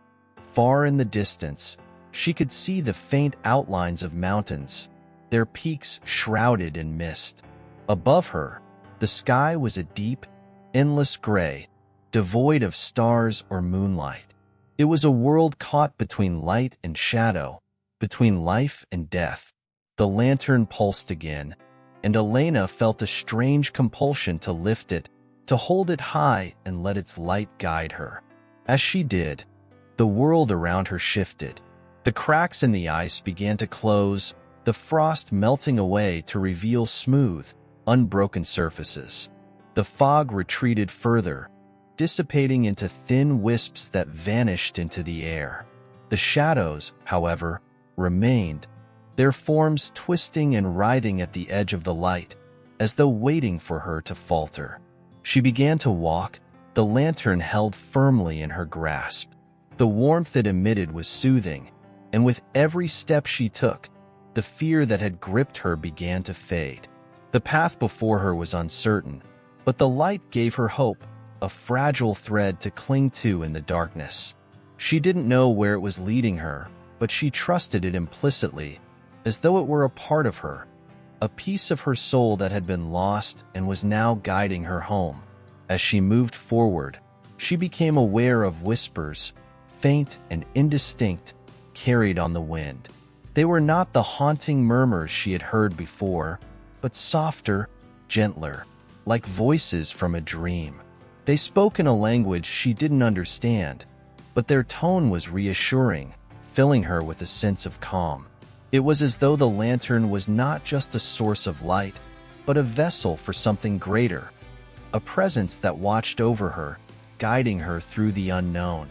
Far in the distance, she could see the faint outlines of mountains, their peaks shrouded in mist. Above her, the sky was a deep, endless gray, devoid of stars or moonlight. It was a world caught between light and shadow, between life and death. The lantern pulsed again, and Elena felt a strange compulsion to lift it, to hold it high and let its light guide her. As she did, the world around her shifted. The cracks in the ice began to close, the frost melting away to reveal smooth, unbroken surfaces. The fog retreated further, dissipating into thin wisps that vanished into the air. The shadows, however, remained, their forms twisting and writhing at the edge of the light, as though waiting for her to falter. She began to walk, the lantern held firmly in her grasp. The warmth it emitted was soothing, and with every step she took, the fear that had gripped her began to fade. The path before her was uncertain, but the light gave her hope, a fragile thread to cling to in the darkness. She didn't know where it was leading her, but she trusted it implicitly, as though it were a part of her, a piece of her soul that had been lost and was now guiding her home. As she moved forward, she became aware of whispers, faint and indistinct, carried on the wind. They were not the haunting murmurs she had heard before, but softer, gentler, like voices from a dream. They spoke in a language she didn't understand, but their tone was reassuring, filling her with a sense of calm. It was as though the lantern was not just a source of light, but a vessel for something greater, a presence that watched over her, guiding her through the unknown.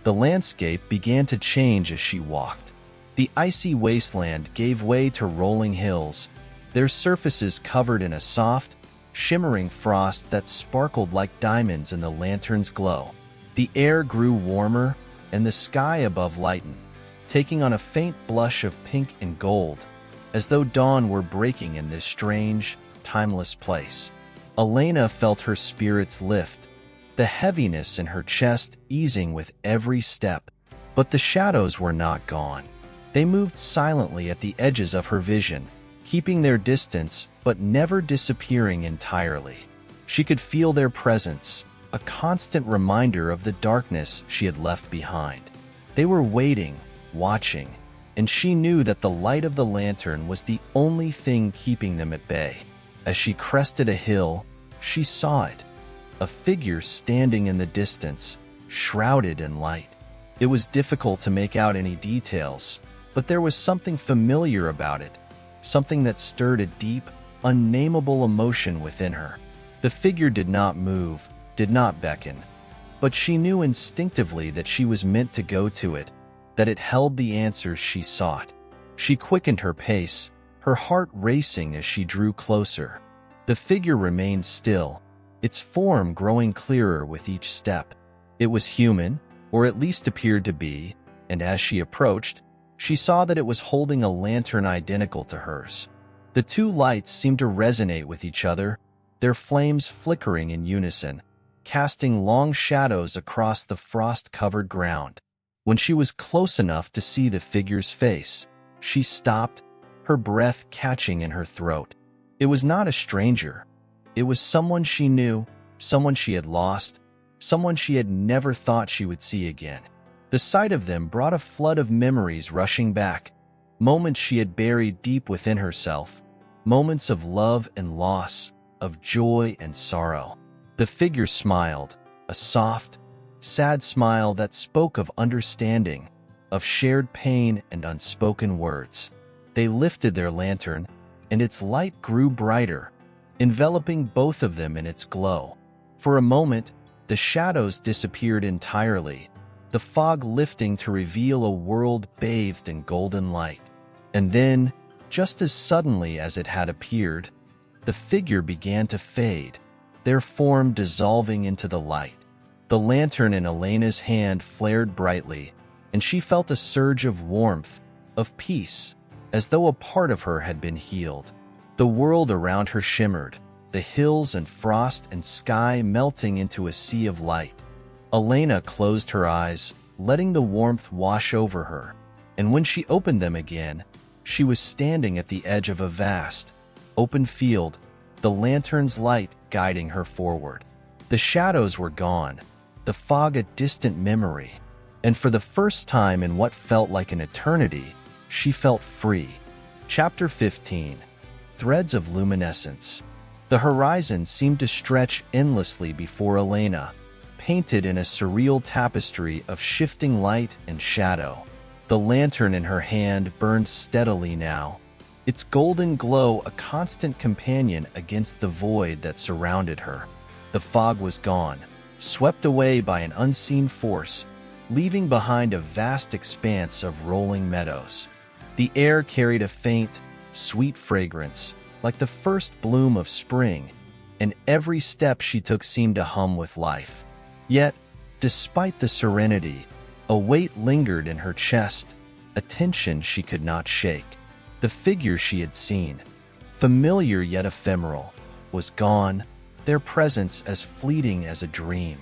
The landscape began to change as she walked. The icy wasteland gave way to rolling hills, their surfaces covered in a soft, shimmering frost that sparkled like diamonds in the lantern's glow. The air grew warmer, and the sky above lightened, taking on a faint blush of pink and gold, as though dawn were breaking in this strange, timeless place. Elena felt her spirits lift, the heaviness in her chest easing with every step. But the shadows were not gone. They moved silently at the edges of her vision, keeping their distance but never disappearing entirely. She could feel their presence, a constant reminder of the darkness she had left behind. They were waiting, watching, and she knew that the light of the lantern was the only thing keeping them at bay. As she crested a hill, she saw it, a figure standing in the distance, shrouded in light. It was difficult to make out any details, but there was something familiar about it, something that stirred a deep, unnameable emotion within her. The figure did not move, did not beckon, but she knew instinctively that she was meant to go to it, that it held the answers she sought. She quickened her pace, her heart racing as she drew closer. The figure remained still, its form growing clearer with each step. It was human, or at least appeared to be, and as she approached, she saw that it was holding a lantern identical to hers. The two lights seemed to resonate with each other, their flames flickering in unison, casting long shadows across the frost-covered ground. When she was close enough to see the figure's face, she stopped, her breath catching in her throat. It was not a stranger. It was someone she knew, someone she had lost, someone she had never thought she would see again. The sight of them brought a flood of memories rushing back, moments she had buried deep within herself, moments of love and loss, of joy and sorrow. The figure smiled, a soft, sad smile that spoke of understanding, of shared pain and unspoken words. They lifted their lantern, and its light grew brighter, enveloping both of them in its glow. For a moment, the shadows disappeared entirely, the fog lifting to reveal a world bathed in golden light. And then, just as suddenly as it had appeared, the figure began to fade, their form dissolving into the light. The lantern in Elena's hand flared brightly, and she felt a surge of warmth, of peace, as though a part of her had been healed. The world around her shimmered, the hills and frost and sky melting into a sea of light. Elena closed her eyes, letting the warmth wash over her, and when she opened them again, she was standing at the edge of a vast, open field, the lantern's light guiding her forward. The shadows were gone, the fog a distant memory, and for the first time in what felt like an eternity, she felt free. Chapter 15. Threads of Luminescence. The horizon seemed to stretch endlessly before Elena, painted in a surreal tapestry of shifting light and shadow. The lantern in her hand burned steadily now, its golden glow a constant companion against the void that surrounded her. The fog was gone, swept away by an unseen force, leaving behind a vast expanse of rolling meadows. The air carried a faint, sweet fragrance, like the first bloom of spring, and every step she took seemed to hum with life. Yet, despite the serenity, a weight lingered in her chest, a tension she could not shake. The figure she had seen, familiar yet ephemeral, was gone, their presence as fleeting as a dream.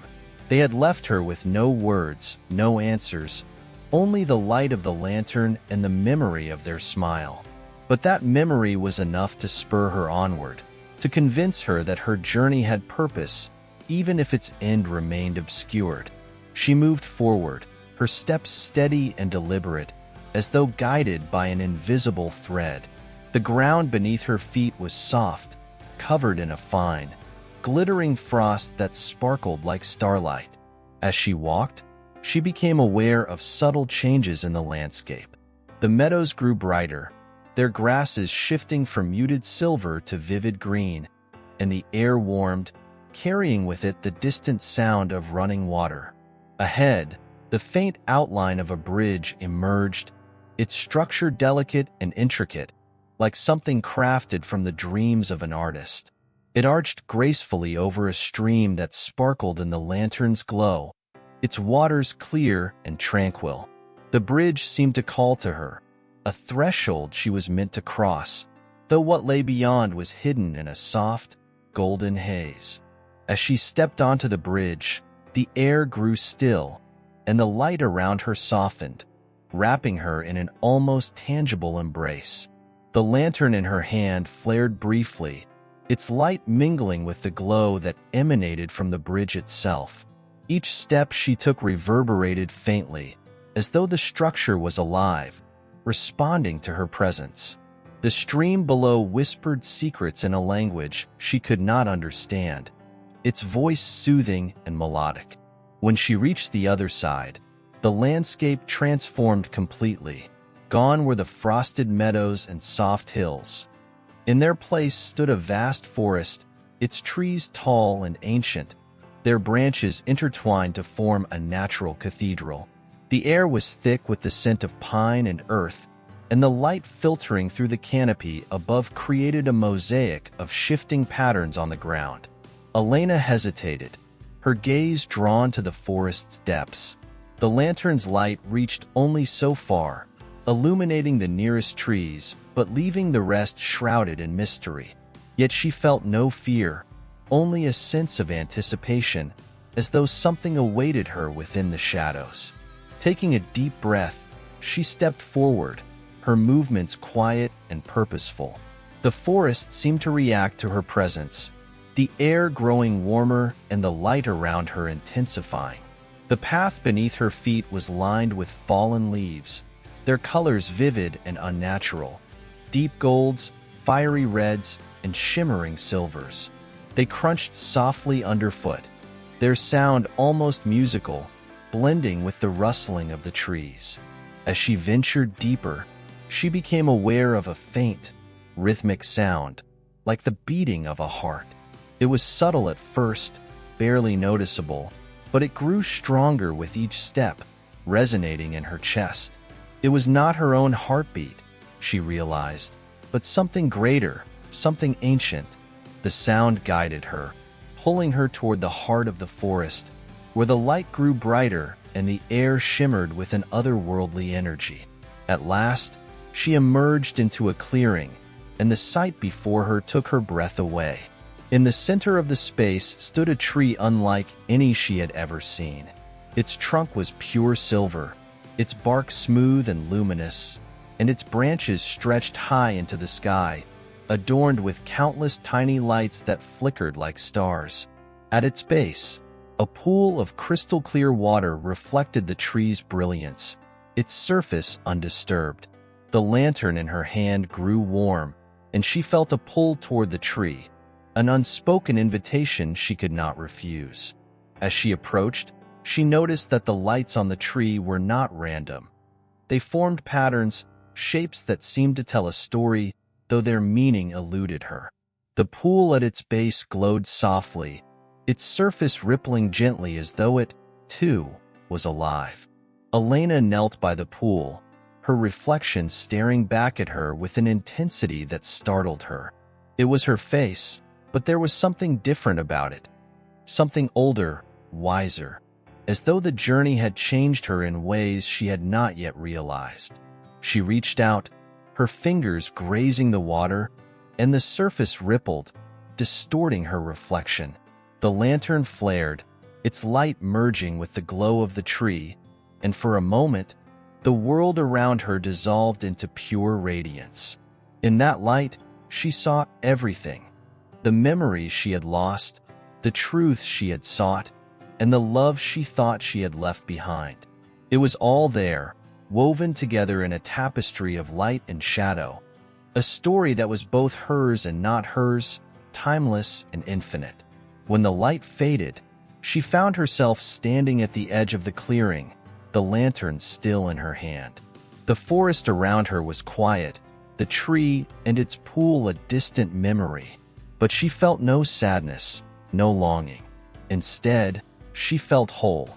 They had left her with no words, no answers, only the light of the lantern and the memory of their smile. But that memory was enough to spur her onward, to convince her that her journey had purpose, even if its end remained obscured. She moved forward, her steps steady and deliberate, as though guided by an invisible thread. The ground beneath her feet was soft, covered in a fine, glittering frost that sparkled like starlight. As she walked, she became aware of subtle changes in the landscape. The meadows grew brighter, their grasses shifting from muted silver to vivid green, and the air warmed, carrying with it the distant sound of running water. Ahead, the faint outline of a bridge emerged, its structure delicate and intricate, like something crafted from the dreams of an artist. It arched gracefully over a stream that sparkled in the lantern's glow, its waters clear and tranquil. The bridge seemed to call to her, a threshold she was meant to cross, though what lay beyond was hidden in a soft, golden haze. As she stepped onto the bridge, the air grew still, and the light around her softened, wrapping her in an almost tangible embrace. The lantern in her hand flared briefly, its light mingling with the glow that emanated from the bridge itself. Each step she took reverberated faintly, as though the structure was alive, responding to her presence. The stream below whispered secrets in a language she could not understand, its voice soothing and melodic. When she reached the other side, the landscape transformed completely. Gone were the frosted meadows and soft hills. In their place stood a vast forest, its trees tall and ancient, their branches intertwined to form a natural cathedral. The air was thick with the scent of pine and earth, and the light filtering through the canopy above created a mosaic of shifting patterns on the ground. Elena hesitated, her gaze drawn to the forest's depths. The lantern's light reached only so far, illuminating the nearest trees, but leaving the rest shrouded in mystery. Yet she felt no fear, only a sense of anticipation, as though something awaited her within the shadows. Taking a deep breath, she stepped forward, her movements quiet and purposeful. The forest seemed to react to her presence, the air growing warmer and the light around her intensifying. The path beneath her feet was lined with fallen leaves, their colors vivid and unnatural, deep golds, fiery reds, and shimmering silvers. They crunched softly underfoot, their sound almost musical, blending with the rustling of the trees. As she ventured deeper, she became aware of a faint, rhythmic sound, like the beating of a heart. It was subtle at first, barely noticeable, but it grew stronger with each step, resonating in her chest. It was not her own heartbeat, she realized, but something greater, something ancient. The sound guided her, pulling her toward the heart of the forest, where the light grew brighter and the air shimmered with an otherworldly energy. At last, she emerged into a clearing, and the sight before her took her breath away. In the center of the space stood a tree unlike any she had ever seen. Its trunk was pure silver, its bark smooth and luminous, and its branches stretched high into the sky, adorned with countless tiny lights that flickered like stars. At its base, a pool of crystal-clear water reflected the tree's brilliance, its surface undisturbed. The lantern in her hand grew warm, and she felt a pull toward the tree, an unspoken invitation she could not refuse. As she approached, she noticed that the lights on the tree were not random. They formed patterns, shapes that seemed to tell a story, though their meaning eluded her. The pool at its base glowed softly, its surface rippling gently as though it, too, was alive. Elena knelt by the pool, her reflection staring back at her with an intensity that startled her. It was her face, but there was something different about it. Something older, wiser, as though the journey had changed her in ways she had not yet realized. She reached out, her fingers grazing the water, and the surface rippled, distorting her reflection. The lantern flared, its light merging with the glow of the tree, and for a moment, the world around her dissolved into pure radiance. In that light, she saw everything. The memories she had lost, the truths she had sought, and the love she thought she had left behind. It was all there, woven together in a tapestry of light and shadow. A story that was both hers and not hers, timeless and infinite. When the light faded, she found herself standing at the edge of the clearing, the lantern still in her hand. The forest around her was quiet, the tree and its pool a distant memory. But she felt no sadness, no longing. Instead, she felt whole,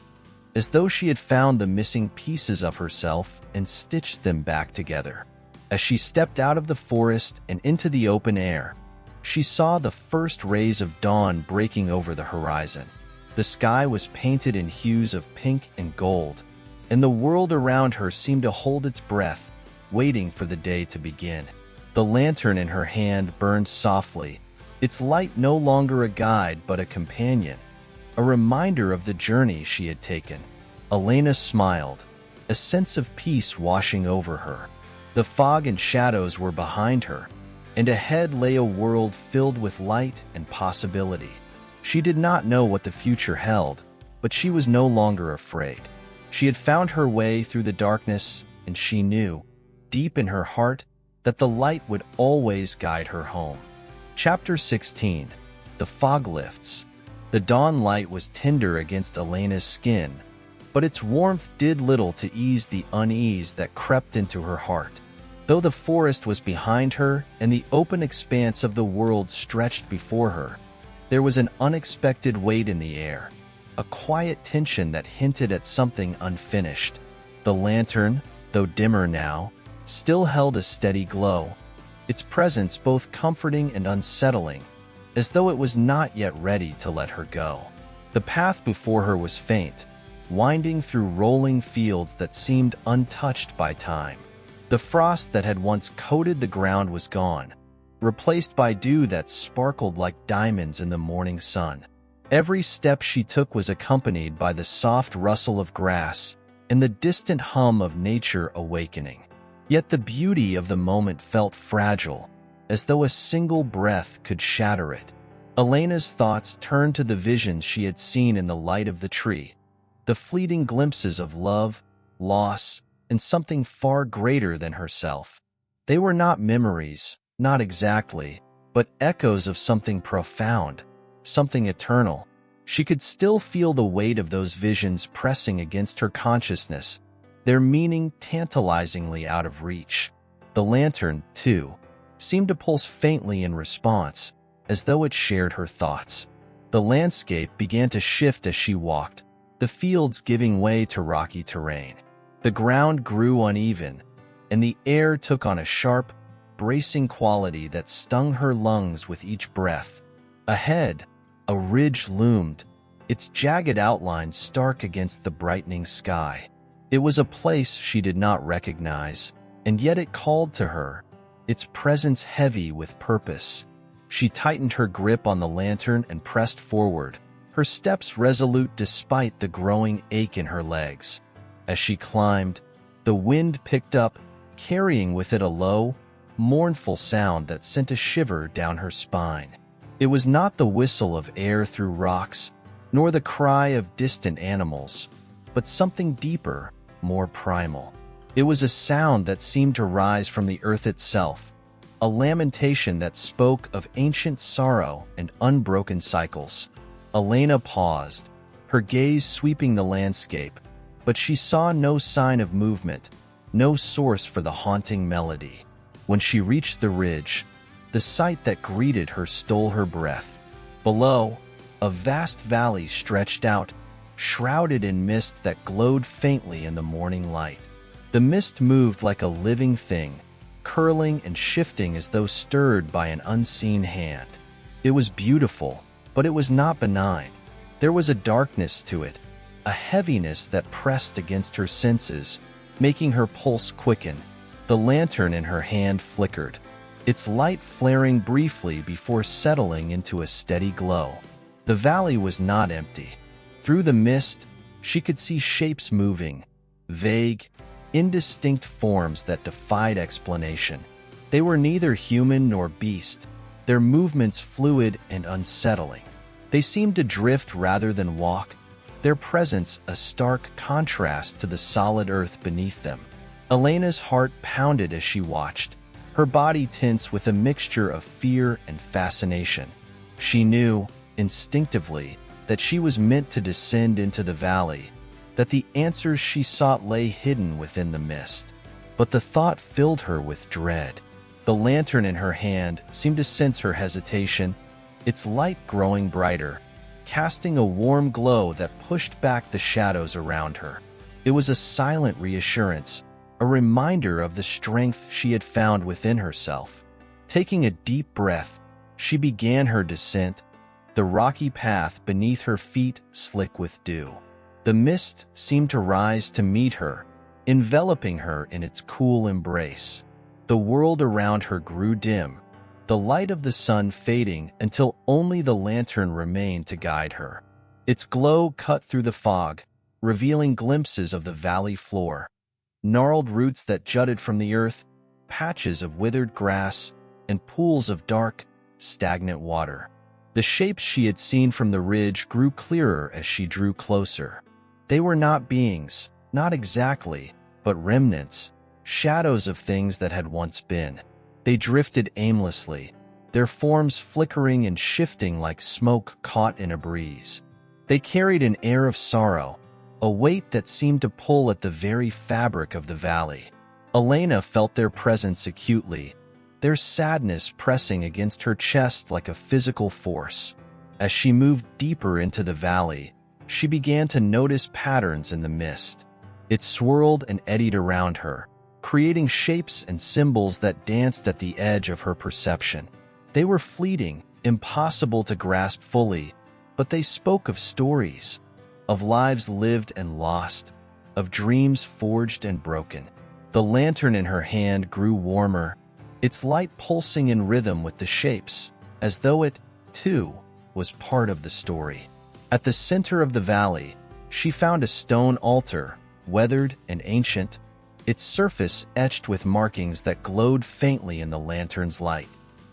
as though she had found the missing pieces of herself and stitched them back together. As she stepped out of the forest and into the open air, she saw the first rays of dawn breaking over the horizon. The sky was painted in hues of pink and gold, and the world around her seemed to hold its breath, waiting for the day to begin. The lantern in her hand burned softly, its light no longer a guide but a companion, a reminder of the journey she had taken. Elena smiled, a sense of peace washing over her. The fog and shadows were behind her, and ahead lay a world filled with light and possibility. She did not know what the future held, but she was no longer afraid. She had found her way through the darkness, and she knew, deep in her heart, that the light would always guide her home. Chapter 16. The Fog Lifts. The dawn light was tender against Elena's skin, but its warmth did little to ease the unease that crept into her heart. Though the forest was behind her and the open expanse of the world stretched before her, there was an unexpected weight in the air, a quiet tension that hinted at something unfinished. The lantern, though dimmer now, still held a steady glow, its presence both comforting and unsettling, as though it was not yet ready to let her go. The path before her was faint, winding through rolling fields that seemed untouched by time. The frost that had once coated the ground was gone, replaced by dew that sparkled like diamonds in the morning sun. Every step she took was accompanied by the soft rustle of grass and the distant hum of nature awakening. Yet the beauty of the moment felt fragile, as though a single breath could shatter it. Elena's thoughts turned to the visions she had seen in the light of the tree, the fleeting glimpses of love, loss, and something far greater than herself. They were not memories, not exactly, but echoes of something profound, something eternal. She could still feel the weight of those visions pressing against her consciousness, their meaning tantalizingly out of reach. The lantern, too, seemed to pulse faintly in response, as though it shared her thoughts. The landscape began to shift as she walked, the fields giving way to rocky terrain. The ground grew uneven, and the air took on a sharp, bracing quality that stung her lungs with each breath. Ahead, a ridge loomed, its jagged outlines stark against the brightening sky. It was a place she did not recognize, and yet it called to her, its presence heavy with purpose. She tightened her grip on the lantern and pressed forward, her steps resolute despite the growing ache in her legs. As she climbed, the wind picked up, carrying with it a low, mournful sound that sent a shiver down her spine. It was not the whistle of air through rocks, nor the cry of distant animals, but something deeper, more primal. It was a sound that seemed to rise from the earth itself, a lamentation that spoke of ancient sorrow and unbroken cycles. Elena paused, her gaze sweeping the landscape, but she saw no sign of movement, no source for the haunting melody. When she reached the ridge, the sight that greeted her stole her breath. Below, a vast valley stretched out, shrouded in mist that glowed faintly in the morning light. The mist moved like a living thing, curling and shifting as though stirred by an unseen hand. It was beautiful, but it was not benign. There was a darkness to it, a heaviness that pressed against her senses, making her pulse quicken. The lantern in her hand flickered, its light flaring briefly before settling into a steady glow. The valley was not empty. Through the mist, she could see shapes moving, vague, indistinct forms that defied explanation. They were neither human nor beast, their movements fluid and unsettling. They seemed to drift rather than walk, their presence a stark contrast to the solid earth beneath them. Elena's heart pounded as she watched, her body tense with a mixture of fear and fascination. She knew, instinctively, that she was meant to descend into the valley, that the answers she sought lay hidden within the mist. But the thought filled her with dread. The lantern in her hand seemed to sense her hesitation, its light growing brighter, casting a warm glow that pushed back the shadows around her. It was a silent reassurance, a reminder of the strength she had found within herself. Taking a deep breath, she began her descent, the rocky path beneath her feet slick with dew. The mist seemed to rise to meet her, enveloping her in its cool embrace. The world around her grew dim, the light of the sun fading until only the lantern remained to guide her. Its glow cut through the fog, revealing glimpses of the valley floor. Gnarled roots that jutted from the earth, patches of withered grass, and pools of dark, stagnant water. The shapes she had seen from the ridge grew clearer as she drew closer. They were not beings, not exactly, but remnants, shadows of things that had once been. They drifted aimlessly, their forms flickering and shifting like smoke caught in a breeze. They carried an air of sorrow, a weight that seemed to pull at the very fabric of the valley. Elena felt their presence acutely, their sadness pressing against her chest like a physical force. As she moved deeper into the valley, she began to notice patterns in the mist. It swirled and eddied around her, creating shapes and symbols that danced at the edge of her perception. They were fleeting, impossible to grasp fully, but they spoke of stories, of lives lived and lost, of dreams forged and broken. The lantern in her hand grew warmer, its light pulsing in rhythm with the shapes, as though it, too, was part of the story. At the center of the valley, she found a stone altar, weathered and ancient, its surface etched with markings that glowed faintly in the lantern's light.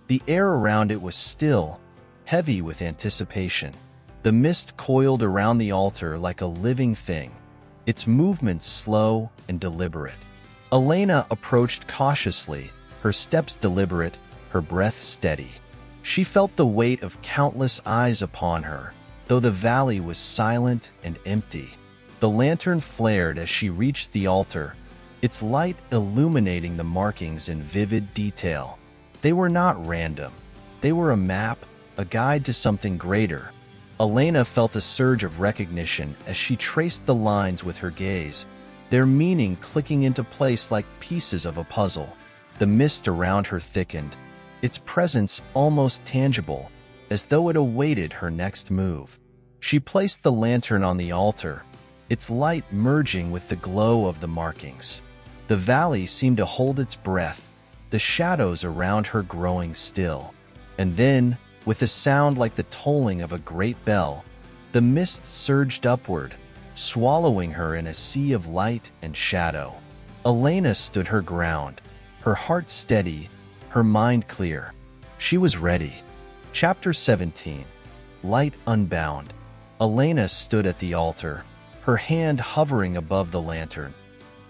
The air around it was still, heavy with anticipation. The mist coiled around the altar like a living thing, its movements slow and deliberate. Elena approached cautiously, her steps deliberate, her breath steady. She felt the weight of countless eyes upon her, though the valley was silent and empty. The lantern flared as she reached the altar, its light illuminating the markings in vivid detail. They were not random. They were a map, a guide to something greater. Elena felt a surge of recognition as she traced the lines with her gaze, their meaning clicking into place like pieces of a puzzle. The mist around her thickened, its presence almost tangible, as though it awaited her next move. She placed the lantern on the altar, its light merging with the glow of the markings. The valley seemed to hold its breath, the shadows around her growing still. And then, with a sound like the tolling of a great bell, the mist surged upward, swallowing her in a sea of light and shadow. Elena stood her ground, her heart steady, her mind clear. She was ready. Chapter 17. Light Unbound. Elena stood at the altar, her hand hovering above the lantern,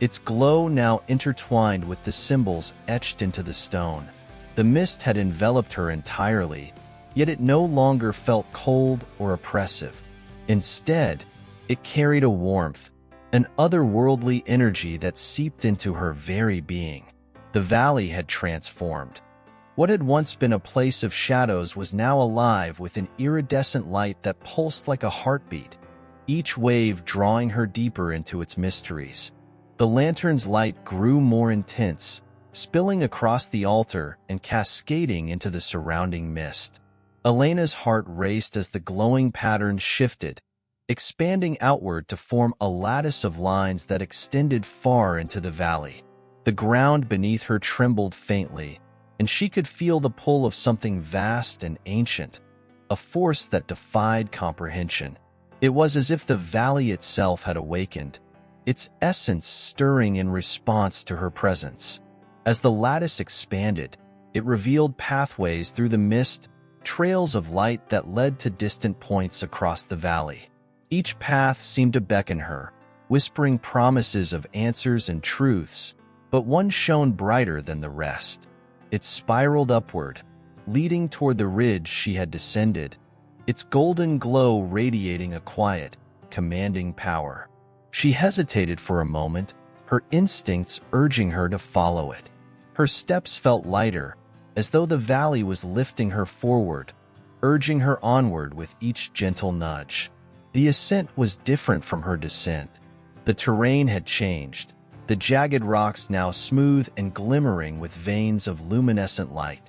its glow now intertwined with the symbols etched into the stone. The mist had enveloped her entirely, yet it no longer felt cold or oppressive. Instead, it carried a warmth, an otherworldly energy that seeped into her very being. The valley had transformed. What had once been a place of shadows was now alive with an iridescent light that pulsed like a heartbeat, each wave drawing her deeper into its mysteries. The lantern's light grew more intense, spilling across the altar and cascading into the surrounding mist. Elena's heart raced as the glowing patterns shifted, expanding outward to form a lattice of lines that extended far into the valley. The ground beneath her trembled faintly, and she could feel the pull of something vast and ancient, a force that defied comprehension. It was as if the valley itself had awakened, its essence stirring in response to her presence. As the lattice expanded, it revealed pathways through the mist, trails of light that led to distant points across the valley. Each path seemed to beckon her, whispering promises of answers and truths, but one shone brighter than the rest. It spiraled upward, leading toward the ridge she had descended, its golden glow radiating a quiet, commanding power. She hesitated for a moment, her instincts urging her to follow it. Her steps felt lighter, as though the valley was lifting her forward, urging her onward with each gentle nudge. The ascent was different from her descent. The terrain had changed, the jagged rocks now smooth and glimmering with veins of luminescent light.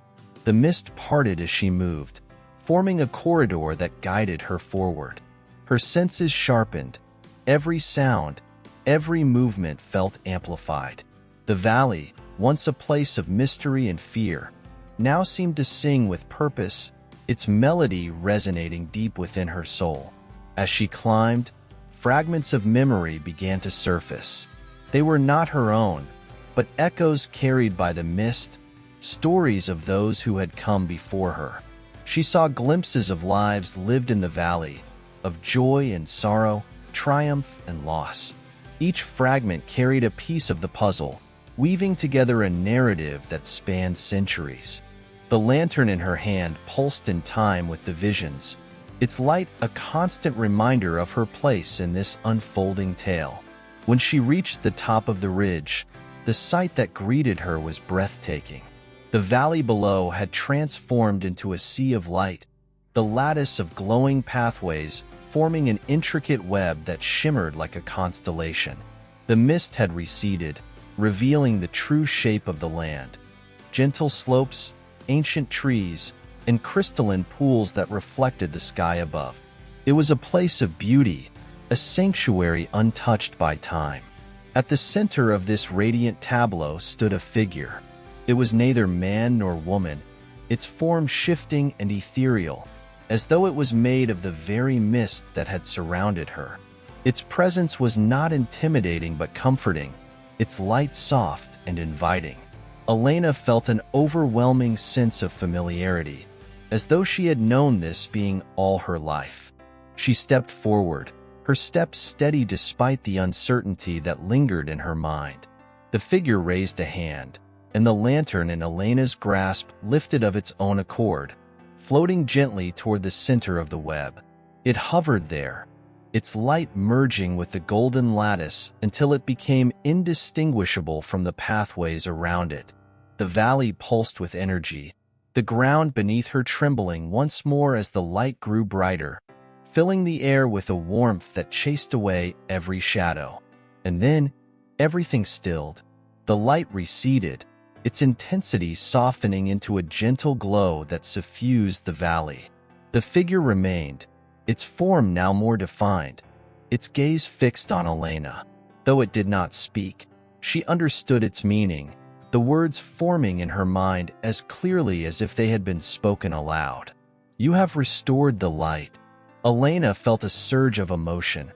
The mist parted as she moved, forming a corridor that guided her forward. Her senses sharpened. Every sound, every movement felt amplified. The valley, once a place of mystery and fear, now seemed to sing with purpose, its melody resonating deep within her soul. As she climbed, fragments of memory began to surface. They were not her own, but echoes carried by the mist, stories of those who had come before her. She saw glimpses of lives lived in the valley, of joy and sorrow, triumph and loss. Each fragment carried a piece of the puzzle, weaving together a narrative that spanned centuries. The lantern in her hand pulsed in time with the visions, its light a constant reminder of her place in this unfolding tale. When she reached the top of the ridge, the sight that greeted her was breathtaking. The valley below had transformed into a sea of light, the lattice of glowing pathways forming an intricate web that shimmered like a constellation. The mist had receded, revealing the true shape of the land. Gentle slopes, ancient trees, and crystalline pools that reflected the sky above. It was a place of beauty, a sanctuary untouched by time. At the center of this radiant tableau stood a figure. It was neither man nor woman, its form shifting and ethereal, as though it was made of the very mist that had surrounded her. Its presence was not intimidating but comforting, its light soft and inviting. Elena felt an overwhelming sense of familiarity, as though she had known this being all her life. She stepped forward, her steps steady despite the uncertainty that lingered in her mind. The figure raised a hand, and the lantern in Elena's grasp lifted of its own accord, floating gently toward the center of the web. It hovered there, its light merging with the golden lattice until it became indistinguishable from the pathways around it. The valley pulsed with energy, the ground beneath her trembling once more as the light grew brighter, filling the air with a warmth that chased away every shadow. And then, everything stilled. The light receded, its intensity softening into a gentle glow that suffused the valley. The figure remained, its form now more defined, its gaze fixed on Elena. Though it did not speak, she understood its meaning, the words forming in her mind as clearly as if they had been spoken aloud. "You have restored the light." Elena felt a surge of emotion,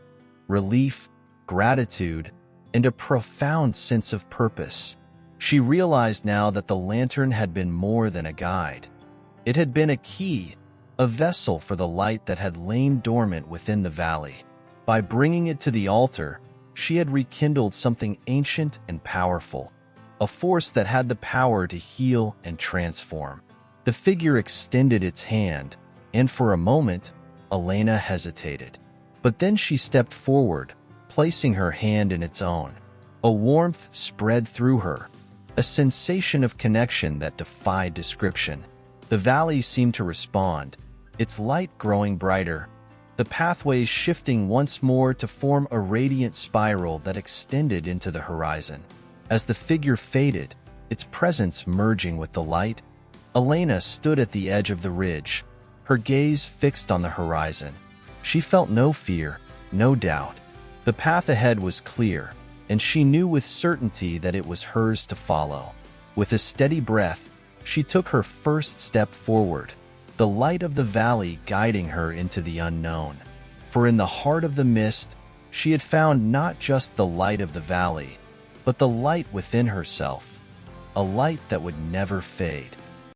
relief, gratitude, and a profound sense of purpose. She realized now that the lantern had been more than a guide. It had been a key, a vessel for the light that had lain dormant within the valley. By bringing it to the altar, she had rekindled something ancient and powerful, a force that had the power to heal and transform. The figure extended its hand, and for a moment, Elena hesitated. But then she stepped forward, placing her hand in its own. A warmth spread through her, a sensation of connection that defied description. The valley seemed to respond, its light growing brighter, the pathways shifting once more to form a radiant spiral that extended into the horizon. As the figure faded, its presence merging with the light, Elena stood at the edge of the ridge, her gaze fixed on the horizon. She felt no fear, no doubt. The path ahead was clear, and she knew with certainty that it was hers to follow. With a steady breath, she took her first step forward, the light of the valley guiding her into the unknown. For in the heart of the mist, she had found not just the light of the valley, but the light within herself, a light that would never fade.